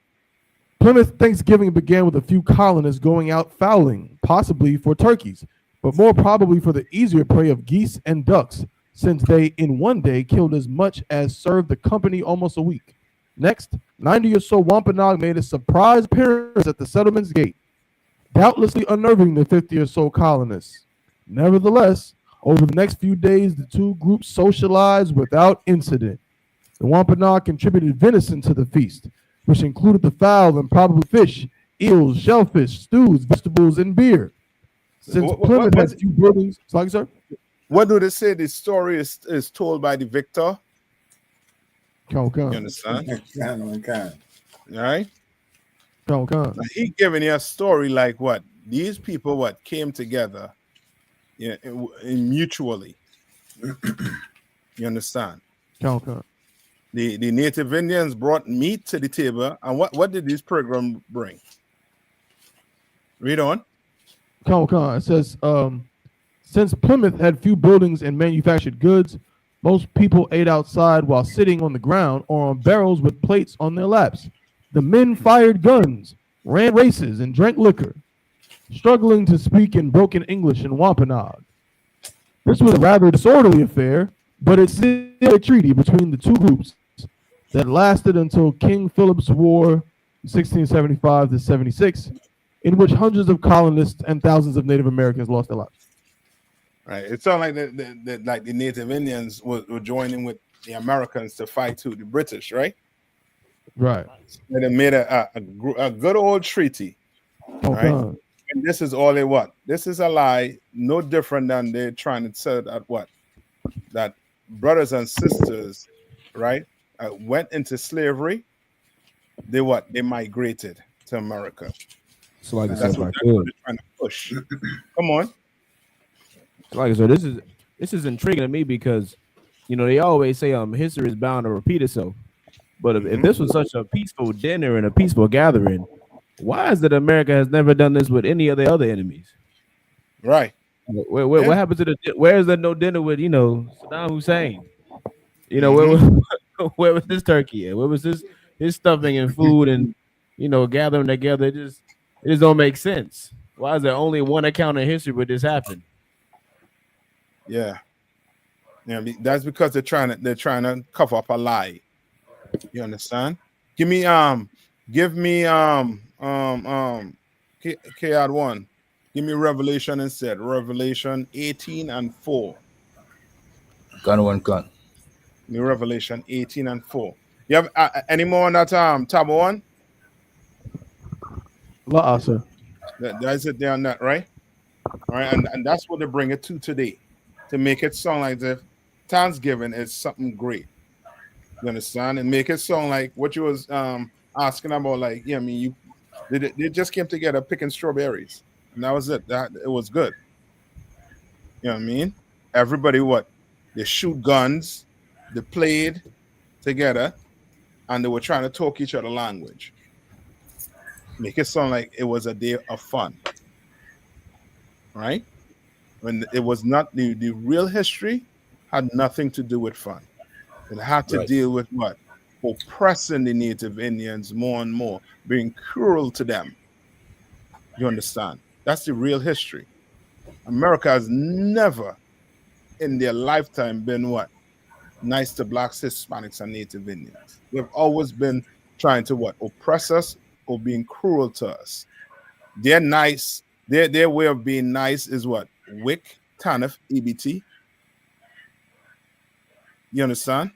Plymouth Thanksgiving began with a few colonists going out fowling, possibly for turkeys, but more probably for the easier prey of geese and ducks, since they in one day killed as much as served the company almost a week. Next, 90 or so Wampanoag made a surprise appearance at the settlement's gate, doubtlessly unnerving the 50 or so colonists. Nevertheless, over the next few days, the two groups socialized without incident. The Wampanoag contributed venison to the feast, which included the fowl and probably fish, eels, shellfish, stews, vegetables, and beer. Since Plymouth has few buildings, sir. What do they say the story is told by the victor? Come. You understand? Come. All right? Come. He giving you a story like what? these people what came together, mutually. You understand? Okay. The Native Indians brought meat to the table, and what did this program bring? Read on. It says, since Plymouth had few buildings and manufactured goods, most people ate outside while sitting on the ground or on barrels with plates on their laps. The men fired guns, ran races, and drank liquor, struggling to speak in broken English and Wampanoag. This was a rather disorderly affair, but it's still a treaty between the two groups that lasted until King Philip's War, 1675 to 76, in which hundreds of colonists and thousands of Native Americans lost their lives. Right. It sounded like the Native Indians were joining with the Americans to fight the British, right? Right. And they made a good old treaty, right? And this is all they want. This is a lie, no different than they're trying to say that brothers and sisters, right, went into slavery. They migrated to America. So like that's what they're trying to push. Come on. Like I said, this is intriguing to me because, they always say history is bound to repeat itself. But if this was such a peaceful dinner and a peaceful gathering, why is it America has never done this with any of the other enemies? Right. What happened to where is there no dinner with Saddam Hussein? Where was this turkey at? Where was his stuffing and food and gathering together? It just don't make sense. Why is there only one account in history where this happened? Yeah, that's because they're trying to cover up a lie. You understand? Give me K1. Give me Revelation instead. Revelation 18 and 4. Gun. Give me Revelation 18 and 4. You have any more on that tab 1? Sir. That's it there on that, right? All right, and that's what they bring it to today, to make it sound like if Thanksgiving is something great. You understand? And make it sound like what you was asking about, like, they just came together picking strawberries, and that was it. It was good. You know what I mean? Everybody they shoot guns, they played together, and they were trying to talk each other language. Make it sound like it was a day of fun, right? When it was not, the real history had nothing to do with fun. It had to deal with what? Oppressing the Native Indians more and more, being cruel to them. You understand? That's the real history. America has never in their lifetime been nice to blacks, Hispanics, and Native Indians. They've always been trying to oppress us or being cruel to us. They're nice. Their way of being nice is WIC, TANF, EBT. You understand?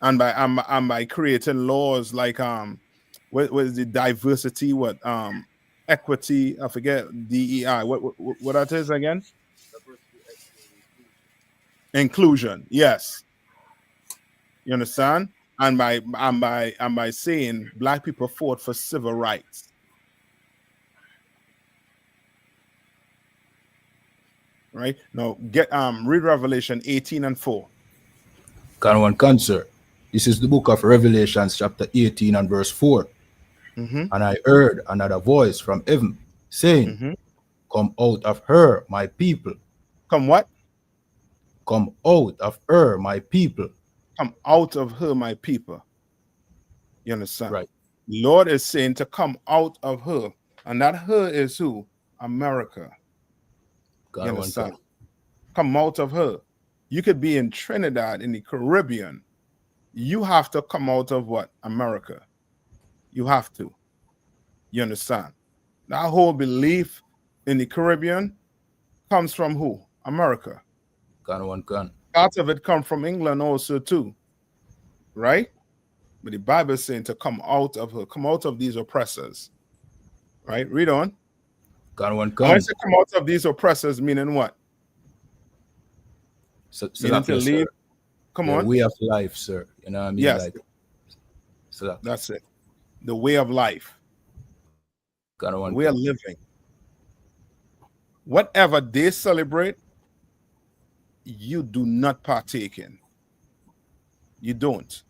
And by creating laws like what is the diversity, equity, I forget, DEI. What that is again? Inclusion, yes. You understand? And by saying black people fought for civil rights. Right? Now read Revelation 18 and 4. Can, sir. This is the book of Revelations, chapter 18 and verse 4. And I heard another voice from heaven saying, come out of her, my people. Come what? Come out of her, my people. Come out of her, my people. You understand? Right. The Lord is saying to come out of her. And that her is who? America. You understand? Come out of her. You could be in Trinidad, in the Caribbean. You have to come out of what? America. You have to. You understand? That whole belief in the Caribbean comes from who? America. Part of it comes from England also too. Right? But the Bible is saying to come out of her, come out of these oppressors. Right? Read on. When I say come out of these oppressors, meaning what? Meaning to leave. Come on. The way of life, sir. You know what I mean? Yes. That's it. The way of life. The way of living. whatever they celebrate, you do not partake in. You don't.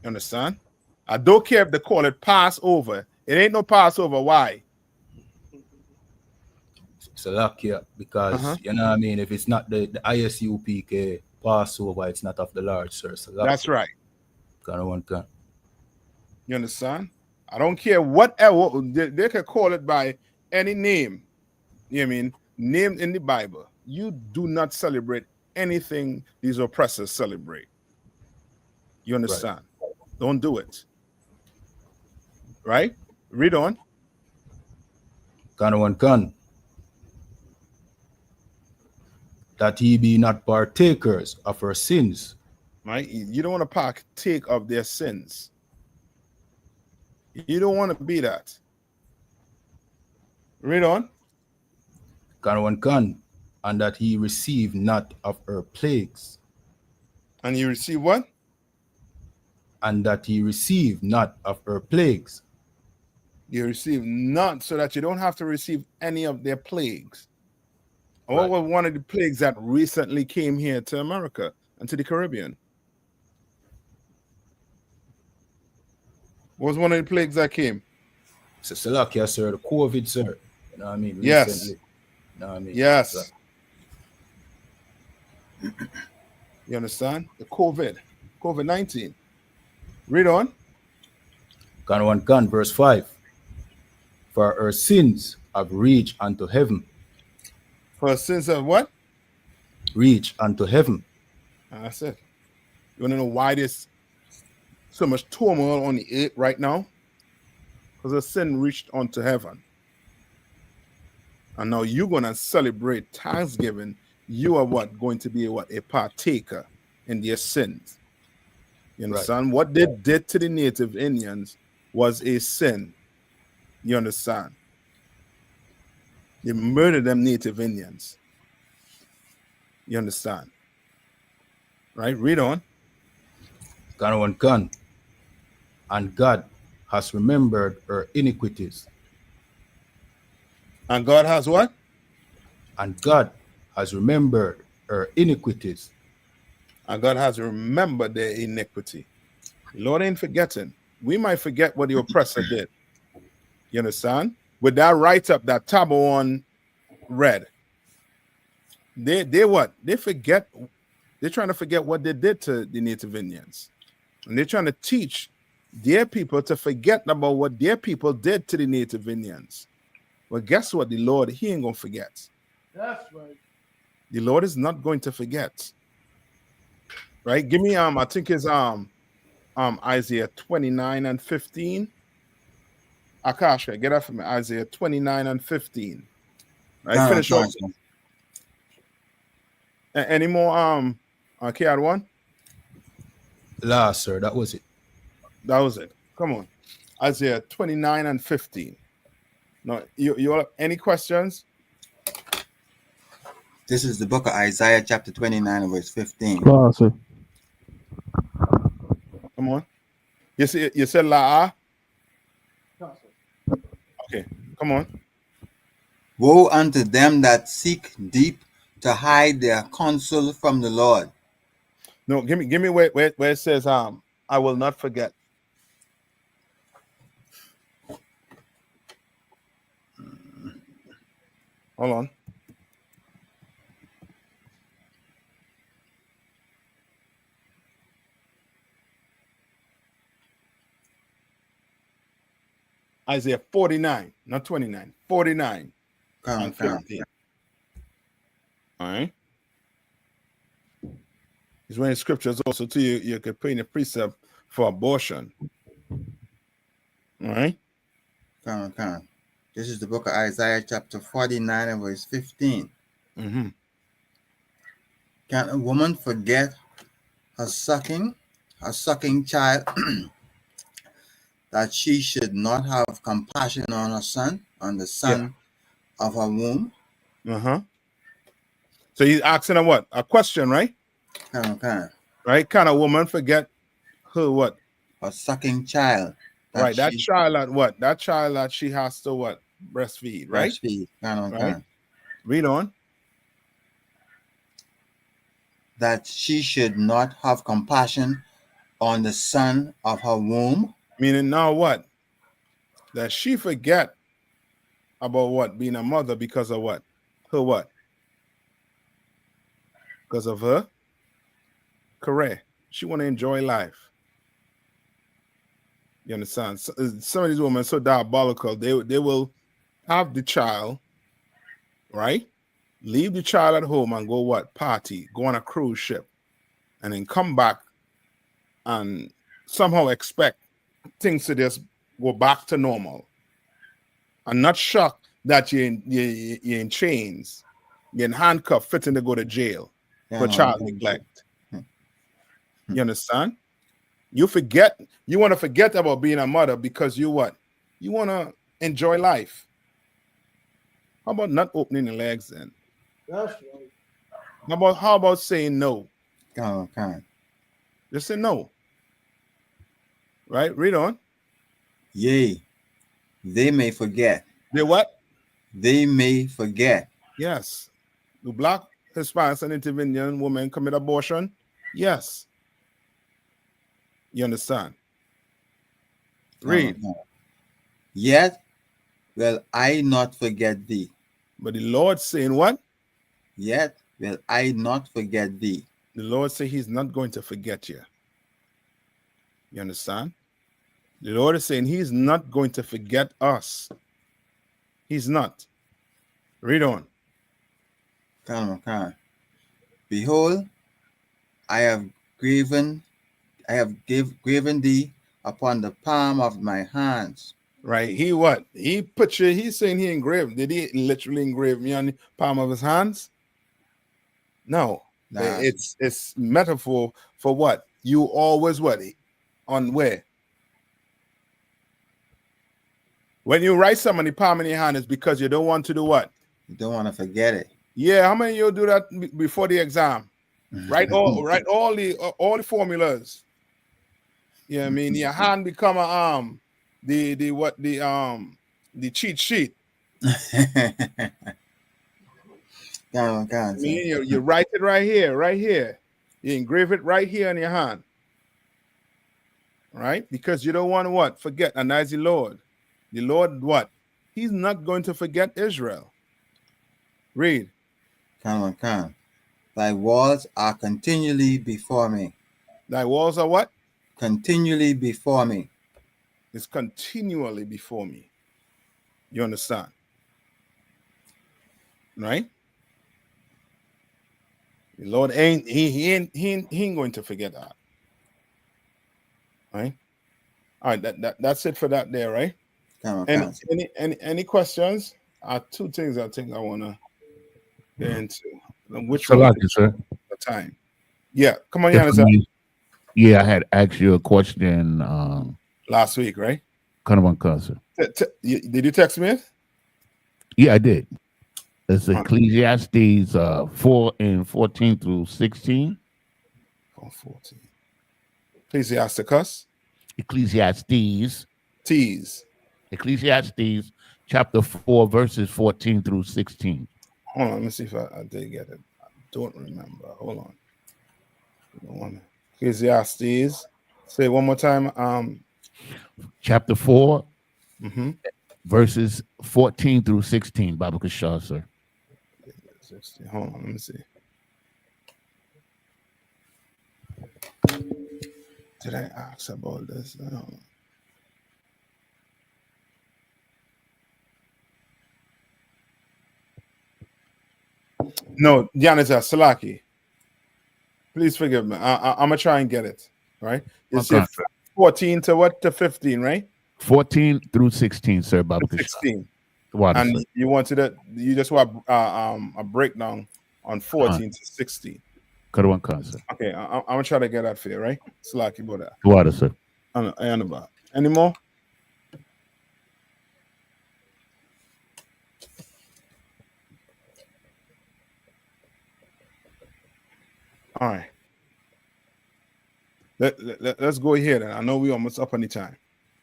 You understand? I don't care if they call it Passover. It ain't no Passover. Why? It's a lock here because you know what I mean. If it's not the I.S.U.P.K Passover, it's not of the Lord, sir. So that's right. You understand? I don't care whatever they can call it by any name. You know what I mean? Name in the Bible. You do not celebrate anything these oppressors celebrate. You understand? Right. Don't do it. Right? Read on. That ye be not partakers of her sins. Right? You don't want to partake of their sins. You don't want to be that. Read on. And that he receive not of her plagues. And you receive what? And that he receive not of her plagues. You receive none, so that you don't have to receive any of their plagues. What was one of the plagues that recently came here to America and to the Caribbean? What was one of the plagues that came? So Salakia, sir, the COVID, sir. You know what I mean? Yes. Recently. You know what I mean? Yes. You understand? The COVID-19. Read on. Verse 5. For her sins have reached unto heaven. For her sins have what? Reach unto heaven. That's it. You want to know why there's so much turmoil on the earth right now? Because her sin reached unto heaven. And now you're going to celebrate Thanksgiving. You are what? Going to be what? A partaker in their sins. You understand? Right. What they did to the native Indians was a sin. You understand? They murdered them native Indians. You understand? Right? Read on. And God has remembered her iniquities. And God has what? And God has remembered her iniquities. And God has remembered their iniquity. The Lord ain't forgetting. We might forget what the oppressor did. You understand? With that write-up that Tabon read, they what? They forget. They're trying to forget what they did to the native Indians. And they're trying to teach their people to forget about what their people did to the native Indians. Well, guess what? The Lord, he ain't going to forget. That's right. The Lord is not going to forget. Right? Give me, I think it's Isaiah 29 and 15. Akasha, get that for me. Isaiah 29 and 15. Right? Finish off. Any more K.R. one? Last, sir, that was it. That was it. Come on. Isaiah 29 and 15. No, you all any questions? This is the book of Isaiah, chapter 29, verse 15. Awesome. Come on. You said La'a? Okay, come on. Woe unto them that seek deep to hide their counsel from the Lord. No, give me where it says I will not forget. Hold on. Isaiah 49, not 29, 49 and 15. All right. He's running scriptures also to you. You could put in a precept for abortion. All right. Come on. This is the book of Isaiah, chapter 49 and verse 15. Mm-hmm. Can a woman forget her sucking child, that she should not have compassion on her son, on the son of her womb? Uh-huh. So he's asking her what? A question, right? Come on. Right? Can a woman forget her what? Her sucking child. Right. That child that what? That child that she has to what? Breastfeed, right? Breastfeed. Right. Read on. That she should not have compassion on the son of her womb. Meaning now what? That she forget about what? Being a mother because of what? Her what? Because of her career. She want to enjoy life. You understand? Some of these women are so diabolical. They will have the child, right? Leave the child at home and go what? Party, go on a cruise ship, and then come back and somehow expect things to just go back to normal. I'm not shocked that you're in chains, you're in handcuffed, fitting to go to jail for child neglect. You understand? You want to forget about being a mother because you what? You want to enjoy life. How about not opening the legs then? That's right. How about saying no? Come. Just say no. Right? Read on. Yea, they may forget. They what? They may forget. Yes. Do Black, Hispanics, and Intervention women commit abortion? Yes. You understand? Read. Yet will I not forget thee. But the Lord saying what? Yet will I not forget thee. The Lord say he's not going to forget you. You understand? The Lord is saying he's not going to forget us. He's not. Read on. Come. Behold, I have graven thee upon the palm of my hands. Right. He what? He's saying he engraved. Did he literally engrave me on the palm of his hands? No. It's metaphor for what? You always what? On where? When you write something on the palm of your hand, it's because you don't want to do what? You don't want to forget it. Yeah, how many of you do that before the exam? Write all the formulas. Yeah, I mean your hand become a the cheat sheet. I mean, you write it right here. You engrave it right here on your hand. Right? Because you don't want to what? Forget. And that's the Lord. The Lord what? He's not going to forget Israel. Read. Come. Thy walls are continually before me. Thy walls are what? Continually before me. It's continually before me. You understand? Right? The Lord ain't going to forget that. Right? All right, that's it for that there, right? Any questions? Two things I think I want to get into. Which one? Sir. The time. Yeah, come on, Yahanna. Yeah, I had asked you a question last week, right? Kind of unconscious. Did you text me? Yeah, I did. It's Ecclesiastes 4 and 14 through 16. 14. Ecclesiasticus. Ecclesiastes. Ecclesiastes chapter 4 verses 14 through 16. Hold on, let me see if I did get it. I don't remember. Hold on. Ecclesiastes. Say it one more time. Chapter 4, verses 14 through 16. Baba Kashar, sir. 16. Hold on, let me see. Did I ask about this? No, Yaneza Salaki. Please forgive me. I'm gonna try and get it. Right? It's 14 to what? To 15, right? 14 through 16, sir. Baba 16. And sir. You wanted it. You just want a breakdown on 14 to 16. Okay, I'm gonna try to get that for you, right? Salaki about that. Water, sir. Any more? All right. Let's go ahead. I know we're almost up on the time.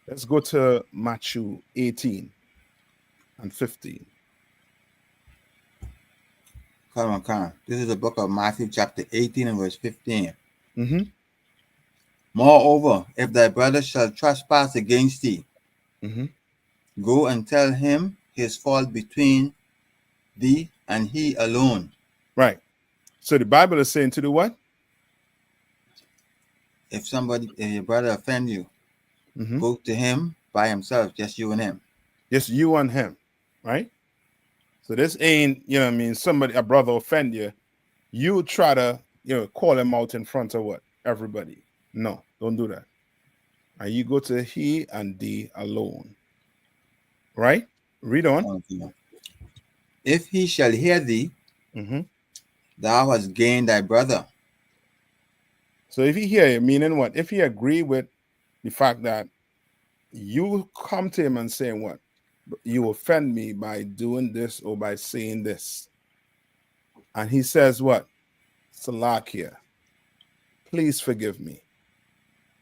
Let's go to Matthew 18 and 15. Come on. This is the book of Matthew, chapter 18 and verse 15. Mm-hmm. Moreover, if thy brother shall trespass against thee, Mm-hmm. go and tell him his fault between thee and he alone. Right. So the Bible is saying to do what? If your brother offend you, Mm-hmm. go to him by himself, just you and him. Just you and him, right? So this ain't, you know what I mean, a brother offend you. You try to, call him out in front of what? Everybody. No, don't do that. And you go to he and thee alone. Right? Read on. If he shall hear thee, mm-hmm. thou hast gained thy brother. So if he hear you, meaning what? If he agree with the fact that you come to him and say what? You offend me by doing this or by saying this. And he says what? Salakia, please forgive me.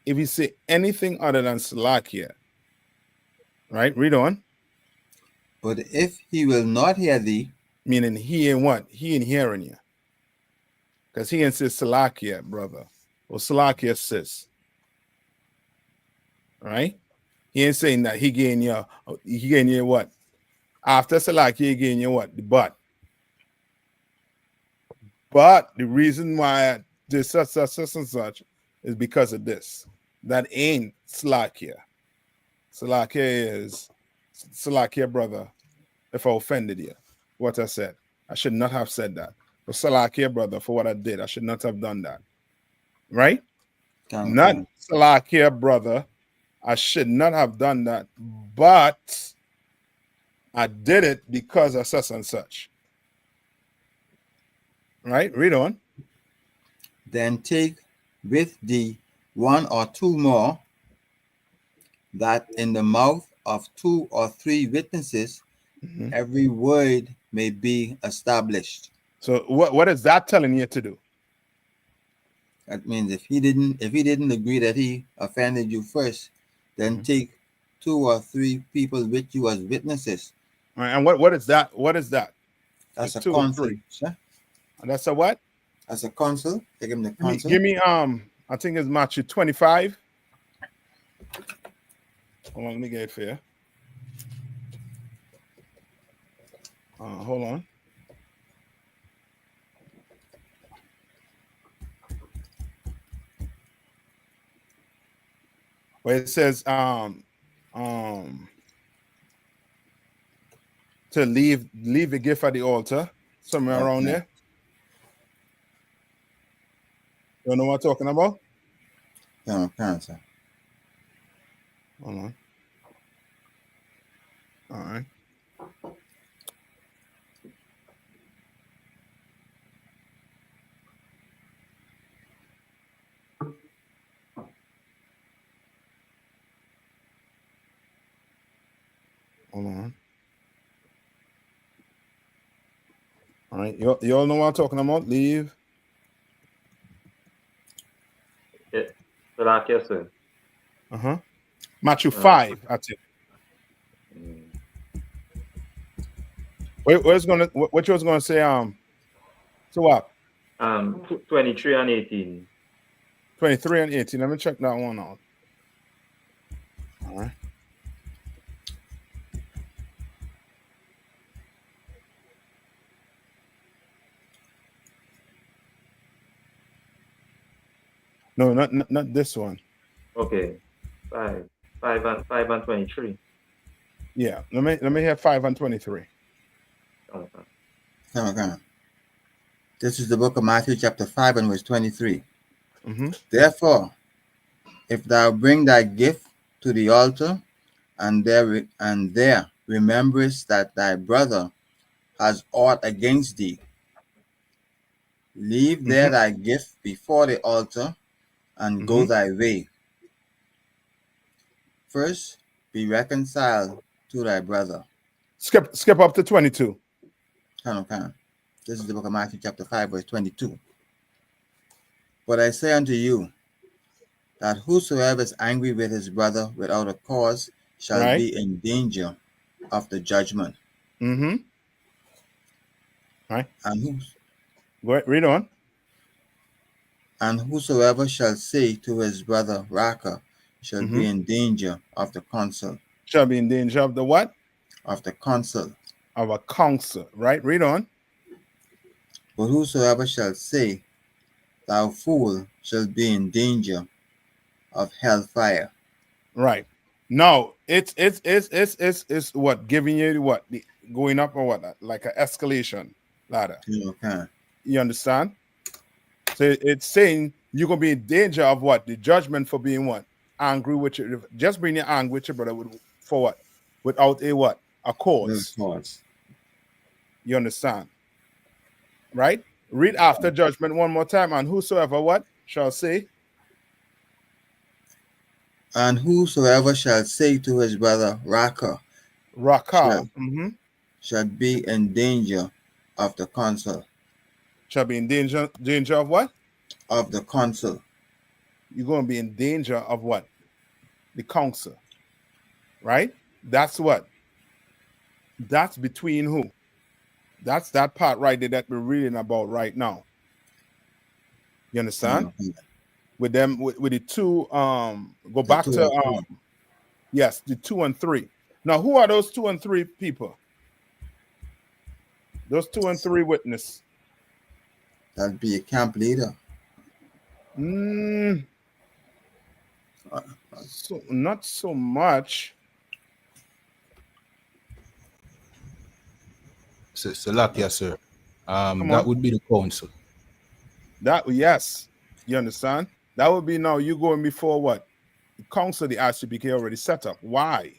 If you say anything other than Salakia, right? Read on. But if he will not hear thee, meaning he ain't what? He ain't hearing you. Because he ain't says Salakia, brother. Or Salakia, sis. Right? He ain't saying that he getting you what? After Salakia, he getting you what? The but. But the reason why this such and such is because of this. That ain't Salakia. Salakia is Salakia, brother. If I offended you, what I said, I should not have said that. But Salakia, brother, for what I did, I should not have done that. Right? Not Salakia, brother. I should not have done that, but I did it because of such and such. Right? Read on. Then take with thee one or two more, that in the mouth of 2 or 3 witnesses, every word may be established. So what is that telling you to do? That means if he didn't agree that he offended you first, then take 2 or 3 people with you as witnesses. All right, and what is that? What is that? That's the a 2 counsel. or 3. And that's a what? That's a counsel. Take him the counsel. Give me I think it's Matthew 25. Hold on, let me get it for you. Hold on. Where it says to leave the gift at the altar, somewhere around there. You know what I'm talking about? No, sir. Hold on. All right. Hold on. All right. You all know what I'm talking about? Leave. Yeah. Salakia, sir. Matthew 5, I think. What you was gonna say? So what? 23 and 18. 23 and 18. Let me check that one out. All right. No, not this one. Okay. 5 and 23. Yeah. Let me have 5 and 23. Come on. This is the book of Matthew, chapter 5, and verse 23. Therefore, if thou bring thy gift to the altar, and there rememberest that thy brother has aught against thee, leave there thy gift before the altar, and go thy way. First, be reconciled to thy brother. Skip up to 22. Come on. This is the book of Matthew, chapter 5, verse 22. But I say unto you, that whosoever is angry with his brother without a cause shall Right. be in danger of the judgment. Mm-hmm. Right. And, Go ahead, read on. and whosoever shall say to his brother Raka shall be in danger of the council. Shall be in danger of the what? Of the council. Of a council. Right. Read on. But whosoever shall say, thou fool, shall be in danger of hellfire. Right. No, it's what, giving you what, the going up or what, like an escalation ladder. Okay. You understand? So it's saying you're gonna be in danger of what? The judgment for being what? Angry with you. Just bring your anger with your brother for what? Without a what? A cause. You understand? Right? Read after judgment one more time. And whosoever what shall say? And whosoever shall say to his brother Raka shall be in danger of the council. Shall be in danger of what? Of the council. You're going to be in danger of what? The council. Right? That's what? That's between who? That's that part right there that we're reading about right now. You understand? With them, with the two, go back to yes, the 2 and 3. Now, who are those 2 and 3 people? Those 2 and 3 witness. That'd be a camp leader. So not so much. Salakia, sir. That would be the council. That, yes, you understand? That would be now you going before what? The council, the I.S.U.P.K already set up. Why?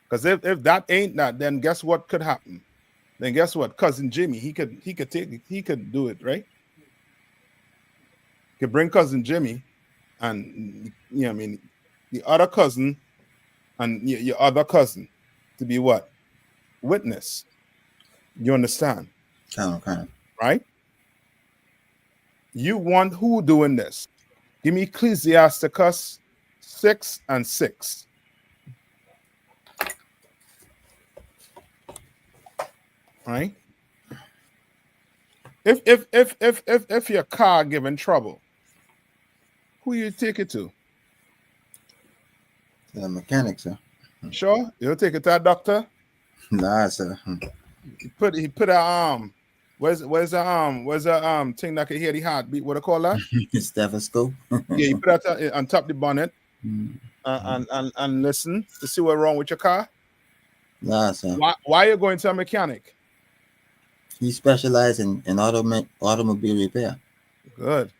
Because if that ain't that, then guess what could happen? Then guess what? Cousin Jimmy, he could do it, right? He could bring cousin Jimmy, and you know, I mean, the other cousin and your other cousin to be what? Witness. You understand? Okay. Right? You want who doing this? Give me Ecclesiasticus 6 and 6. Right? If your car giving trouble, who you take it to? The mechanic, sir. Sure, you'll take it to a doctor. Nah, sir. He put a where's the thing that can hear the heartbeat? What do you call that? Stethoscope. Yeah, you put that on top of the bonnet and listen to see what's wrong with your car. Nah, sir. Why are you going to a mechanic? He specializes in automobile repair. Good.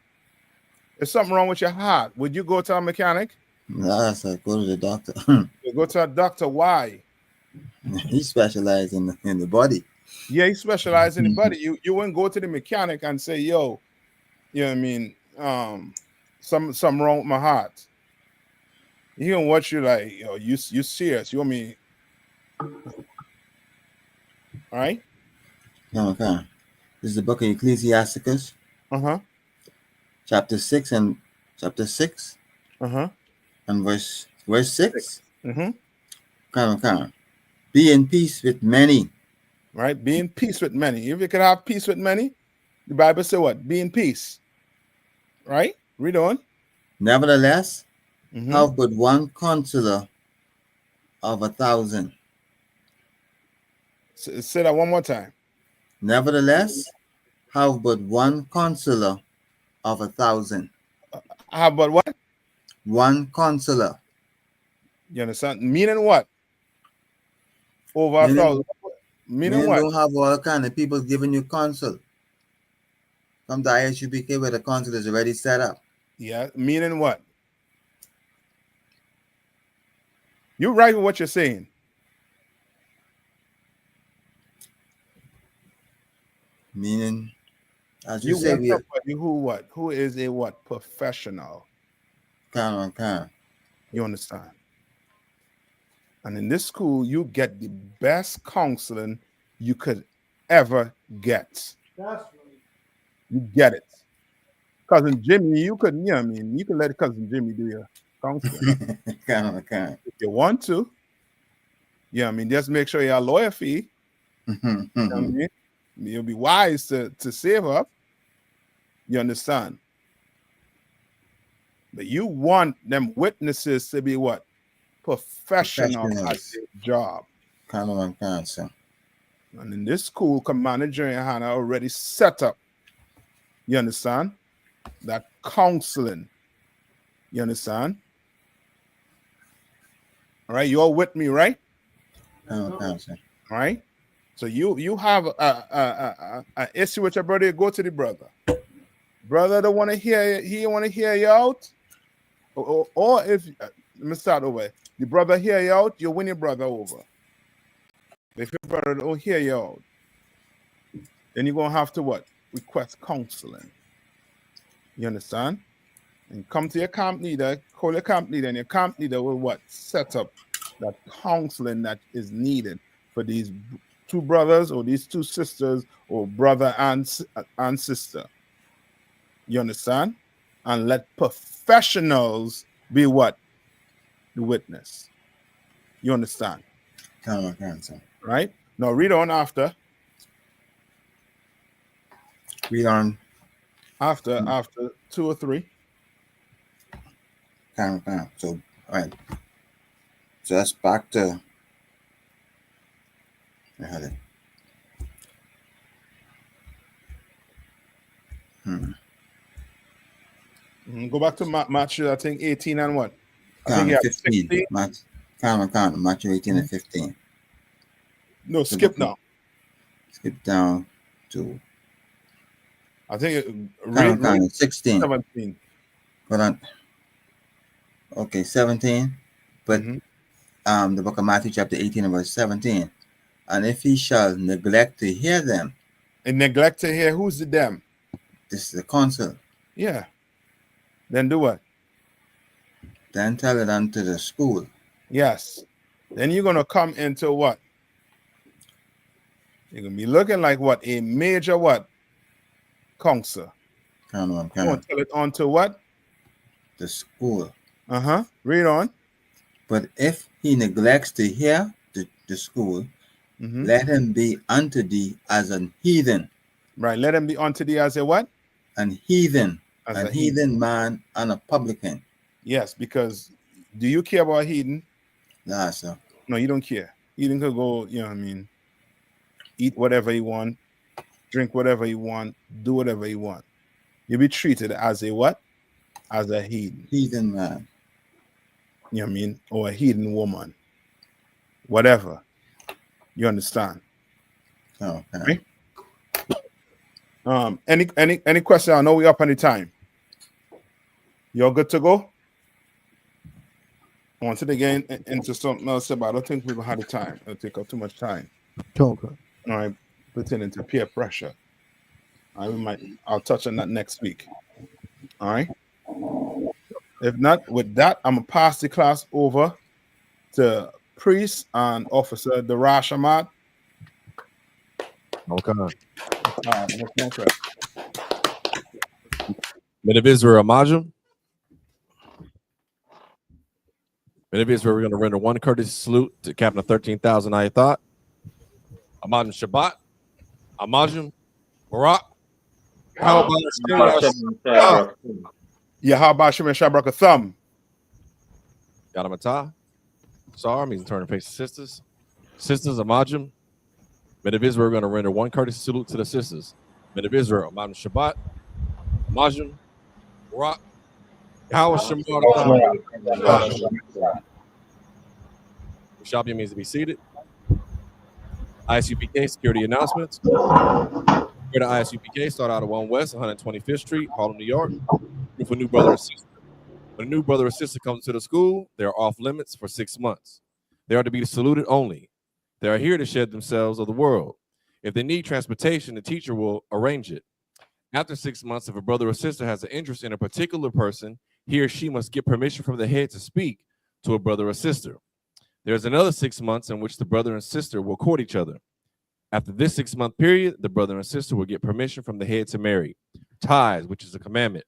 If something wrong with your heart, would you go to a mechanic? Nah, sir. Go to the doctor. You go to a doctor. Why? He specializes in the body. Yeah, he specializes in the body. You wouldn't go to the mechanic and say, yo, you know what I mean? Something wrong with my heart. He gonna watch you like, yo, you serious. You want me? All right. Okay. This is the book of Ecclesiasticus. Chapter 6 and and verse 6. Okay. Be in peace with many. Right? Be in peace with many. If you can have peace with many, the Bible say what? Be in peace. Right? Read on. Nevertheless, have but one counselor of 1,000. Say that one more time. Nevertheless, have but one counselor of 1,000. Have but what? One counselor. You understand? Meaning what? Over 1,000. Meaning what? Don't have all kind of people giving you counsel. Come to I.S.U.P.K where the counsel is already set up. Yeah, meaning what? You're right with what you're saying. Meaning, as you say, who is a what? Professional. Can. You understand? And in this school, you get the best counseling you could ever get. That's right. You get it. cousin Jimmy, you couldn't, you know what I mean, you can let cousin Jimmy do your counseling. Can't. If you want to. Yeah, I mean, just make sure your lawyer fee. You know what I mean? You'll be wise to save up. You understand? But you want them witnesses to be what? Professional at their job. Counsel. And in this school, Commander General YAHANNA already set up. You understand? That counseling. You understand? All right, you all with me, right? Counsel. All right. So you have a issue with your brother, you go to the brother. Brother don't want to hear you, he want to hear you out. Or if let me start over. The brother hear you out, you win your brother over. If your brother don't hear you out, then you're gonna have to what? Request counseling. You understand? And come to your camp leader, call your camp leader, and your camp leader will what? Set up that counseling that is needed for these two brothers or these two sisters or brother and sister. You understand? And let professionals be what? The witness. You understand? Right? Now read on after. Read on. After 2 or 3. So, all right. So that's back to. I had it. Go back to Matthew, I think 18 and what? I think 15. Matthew 18 and 15. No, skip now. Skip down to. I think read 16. 17. Hold on. Okay, 17. But the book of Matthew, chapter 18, and verse 17. And if he shall neglect to hear them. And neglect to hear who's the them? This is the council. Yeah. Then do what? Then tell it unto the school. Yes. Then you're gonna come into what? You're gonna be looking like what? A major what? Council. You're gonna tell it onto what? The school. Read on. But if he neglects to hear the school, let him be unto thee as an heathen. Right. Let him be unto thee as a what? An heathen. As a a heathen man and a publican. Yes, because do you care about heathen? Nah, sir. No, you don't care. Heathen could go, you know what I mean, eat whatever you want, drink whatever you want, do whatever you want. You'll be treated as a what? As a heathen. Heathen man. You know what I mean? Or a heathen woman. Whatever. You understand? Oh, okay. Right? Any question? I know we're up on the time. Y'all good to go? I wanted to get into something else, but I don't think we've had the time. It'll take up too much time. Okay. All right, pertaining to peer pressure. I'll touch on that next week. All right. If not, with that, I'm gonna pass the class over to Priest and Officer Darash Ahmad. Okay. Men of Israel, Majum. Men of Israel, we're going to render one courteous salute to Captain of 13,000 Nayathaq. Amajum Shabbat. Amajum Barak. How about Thumb? Yadamatah. Sar means turn and face the sisters. Sisters, Amajum. Men of Israel, we're going to render one courteous salute to the sisters. Men of Israel, Amajum Shabbat. Amajum Barak. How Shabbat means to be seated. I.S.U.P.K. security announcements. Here to I.S.U.P.K. start out at 1 West, 125th Street, Harlem, New York. If a new brother or sister, when a new brother or sister comes to the school, they are off limits for 6 months. They are to be saluted only. They are here to shed themselves of the world. If they need transportation, the teacher will arrange it. After 6 months, if a brother or sister has an interest in a particular person, he or she must get permission from the head to speak to a brother or sister. There's another 6 months in which the brother and sister will court each other. After this 6 month period, the brother and sister will get permission from the head to marry. Tithes, which is a commandment.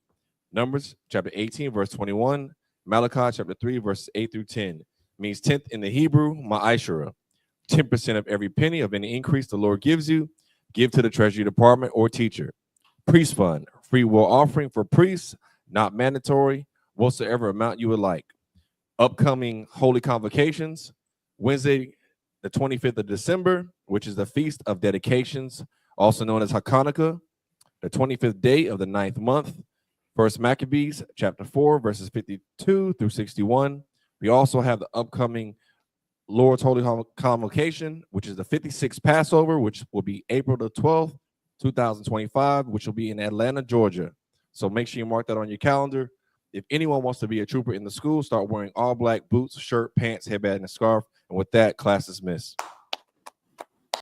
Numbers chapter 18, verse 21. Malachi chapter 3, verses 8 through 10. Means 10th in the Hebrew, ma'ashara. 10% of every penny of any increase the Lord gives you, give to the treasury department or teacher. Priest fund, free will offering for priests, not mandatory, whatsoever amount you would like. Upcoming holy convocations, Wednesday, the 25th of December, which is the Feast of Dedications, also known as Hanukkah, the 25th day of the 9th month. First Maccabees, chapter 4, verses 52 through 61. We also have the upcoming Lord's Holy Convocation, which is the 56th Passover, which will be April the 12th, 2025, which will be in Atlanta, Georgia. So make sure you mark that on your calendar. If anyone wants to be a trooper in the school, start wearing all black boots, shirt, pants, headband, and scarf. And with that, class is dismissed.